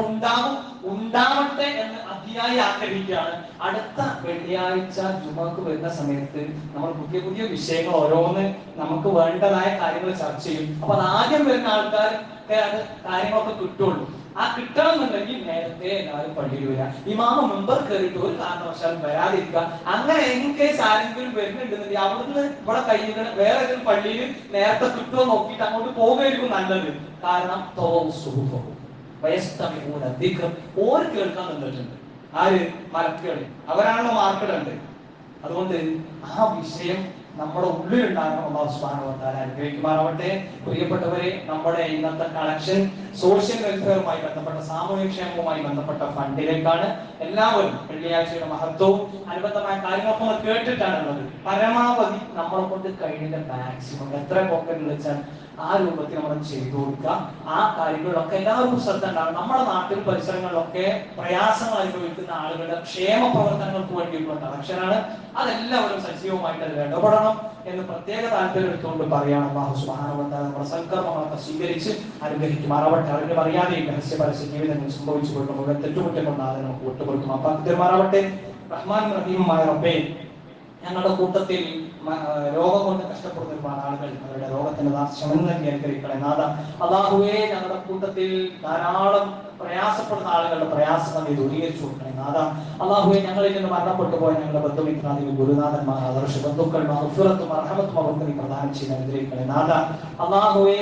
ഉണ്ടാവട്ടെ എന്ന് അതിയായി ആഗ്രഹിക്കുകയാണ്. അടുത്ത വെള്ളിയാഴ്ച ജുമക്ക് വരുന്ന സമയത്ത് നമ്മൾ പുതിയ പുതിയ വിഷയങ്ങൾ ഓരോന്ന് നമുക്ക് വേണ്ടതായ കാര്യങ്ങൾ ചർച്ച ചെയ്യും. അപ്പൊ അത് ആദ്യം വരുന്ന ആൾക്കാർക്ക് അത് കാര്യങ്ങളൊക്കെ കിട്ടുള്ളൂ. ആ കിട്ടണം എന്നുണ്ടെങ്കിൽ നേരത്തെ എല്ലാവരും പള്ളിയിൽ വരിക. ഇമാമ മെമ്പർ കയറിയിട്ട് ഒരു കാരണവശാലും വരാതിരിക്കുക. അങ്ങനെ ഇൻ കേസ് ആരെങ്കിലും വരുന്നുണ്ടെന്നുണ്ടെങ്കിൽ അവിടുന്ന് ഇവിടെ കഴിയുന്ന വേറെ ഏതെങ്കിലും പള്ളിയിൽ നേരത്തെ കിട്ടുമോ നോക്കിയിട്ട് അങ്ങോട്ട് പോകുകയായിരിക്കും നല്ലത്. കാരണം ഓര് കേൾക്കാൻ നിന്നിട്ടുണ്ട്. ആര്? മലക്കുകൾ. അവരാണല്ലോ മാർക്കിടുണ്ട്. അതുകൊണ്ട് ആ വിഷയം നമ്മുടെ ഉള്ളിലുണ്ടാകണം. അല്ലാഹു സുബ്ഹാനഹു വ തആല അനുഗ്രഹിക്കുമാറാവട്ടെ. പ്രിയപ്പെട്ടവരെ, നമ്മുടെ ഇന്നത്തെ കളക്ഷൻ സോഷ്യൽ വെൽഫെയറുമായി ബന്ധപ്പെട്ട, സാമൂഹ്യക്ഷേമവുമായി ബന്ധപ്പെട്ട ഫണ്ടിലേക്കാണ്. എല്ലാവരും വെള്ളിയാഴ്ചയുടെ മഹത്വവും അനുബന്ധമായ കാര്യങ്ങളൊക്കെ നമ്മൾ കേട്ടിട്ടാണുള്ളത്. പരമാവധി നമ്മളെ കൊണ്ട് കഴിയുന്ന മാക്സിമം എത്ര പോക്കറ്റിൽ വെച്ചാൽ ആ രൂപത്തിൽ നമ്മൾ ചെയ്തു കൊടുക്കുക. ആ കാര്യങ്ങളിലൊക്കെ എല്ലാവർക്കും ശ്രദ്ധ ഉണ്ടാകും. നമ്മുടെ നാട്ടിൽ പരിസരങ്ങളിലൊക്കെ പ്രയാസങ്ങൾ അനുഭവിക്കുന്ന ആളുകളുടെ ക്ഷേമ പ്രവർത്തനങ്ങൾക്ക് വേണ്ടിയിട്ടുള്ള കളക്ഷനാണ്. അതെല്ലാവരും സജീവമായിട്ട് അതിൽ ഇടപെടണം എന്ന് പ്രത്യേക താല്പര്യം എടുത്തുകൊണ്ട് പറയുകയാണ്. അല്ലാഹു സുബ്ഹാനഹു വ തആല നമ്മുടെ സൽക്കർമ്മങ്ങളൊക്കെ സ്വീകരിച്ച് അനുഗ്രഹിക്കുമാറാവട്ടെ. അവരുടെ മര്യാദയും രഹസ്യ പരസ്യ ജീവിതങ്ങൾ സംഭവിച്ചു പോയിട്ട് മുഴുവൻ തെറ്റുകുറ്റം അതിനെ നമുക്ക് വിട്ടുകൊടുക്കും. അപ്പാത്തിമാറാവട്ടെ. റഹ്മാൻ റഹീമുമായ റബ്ബേ, ഞങ്ങളുടെ കൂട്ടത്തിൽ രോഗം കൊണ്ട് കഷ്ടപ്പെടുന്ന ഒരുപാട് ആളുകൾ, അവരുടെ രോഗത്തിന് ശമനം നൽകി അനുഗ്രഹിക്കണേ നാഥ. അല്ലാഹുവേ, ഞങ്ങളുടെ കൂട്ടത്തിൽ ധാരാളം പ്രയാസപ്പെടുന്ന ആളുകളുടെ പ്രയാസങ്ങൾ നീ ദൂരീകരിച്ചു കൊടുക്കണേ നാഥ. അല്ലാഹുവേ, ഞങ്ങളിൽ നിന്ന് മരണപ്പെട്ടു പോയ ഞങ്ങളുടെ ബന്ധുമിത്രാദികൾ, ഗുരുനാഥന്മാർ, ആദർശ ബന്ധുക്കൾ, മഗ്ഫിറത്തും അർഹമത്തും അവർക്ക് നീ പ്രദാനം ചെയ്ത് അനുഗ്രഹിക്കണേ നാഥ. അല്ലാഹുവേ,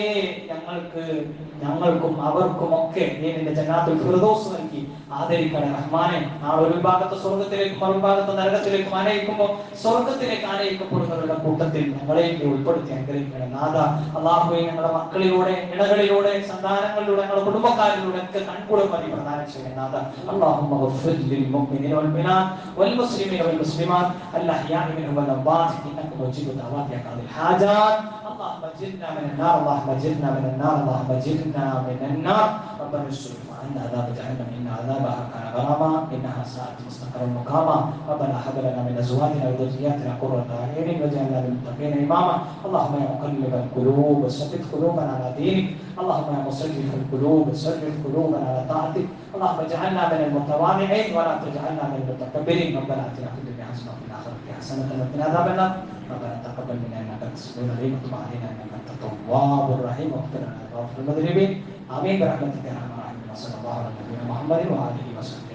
ഞങ്ങൾക്കും അവർക്കും ഒക്കെ നീ നിന്റെ ജന്നാത്തുൽ ഫിർദൗസ് നൽകി ആദരിക്കണേ റഹ്മാനെ. നാളെ ഒരു വിഭാഗത്തെ സ്വർഗത്തിലേക്കും മറുഭാഗത്തെ നരകത്തിലേക്കും ആനയിക്കുമ്പോൾ സ്വർഗത്തിലേക്ക് ആനയിക്കപ്പെടുന്നവരുടെ കൂട്ടത്തിൽ ഞങ്ങളെ ഉൾപ്പെടുത്തി അനുഗ്രഹിക്കണേ നാഥ. അല്ലാഹുവേ, ഞങ്ങളുടെ മക്കളിലൂടെ, ഇണകളിലൂടെ, സന്താനങ്ങളിലൂടെ, ഞങ്ങളുടെ കുടുംബക്കാരിലൂടെ ഒക്കെ കൺകുളിർമ നീ പ്രദാനം ചെയ്യണേ നാഥ. അല്ലാഹുമ്മ ഗ്ഫിർ ലിൽ മുഅ്മിനീന വൽ മുഅ്മിനാത്ത് വൽ മുസ്ലിമീന വൽ മുസ്ലിമാത്ത് അൽ അഹ്യാഇ മിൻഹും വൽ അംവാത്ത് ഇന്നക മുജീബു ദഅവാതി യാ ഖാദിൽ ഹാജാത്ത്. اللهم اجرنا من النار، اللهم اجرنا من النار، اللهم اجرنا من النار. ربنا اصرف عنا عذاب جهنم ان عذابها كان غراما انها ساءت مستقرا مقاما. ربنا هب لنا من ازواجنا وذرياتنا قرة اعين واجعلنا للمتقين اماما. اللهم يا مقلب القلوب ثبت قلوبنا على دينك. اللهم يا مصرف القلوب صرف قلوبنا على طاعتك. اللهم اجعلنا من المتواضعين ولا تجعلنا من المتكبرين. ربنا اتنا في الدنيا حسنه وفي الاخره حسنه وقنا عذاب النار. ربنا تقبل منا انك انت السميع العليم وتب علينا انك انت التواب الرحيم واغفر لنا ذنوبنا المذنبين. امين برحمتك يا ارحم الراحمين. وصلى الله على نبينا محمد وعلى اله وصحبه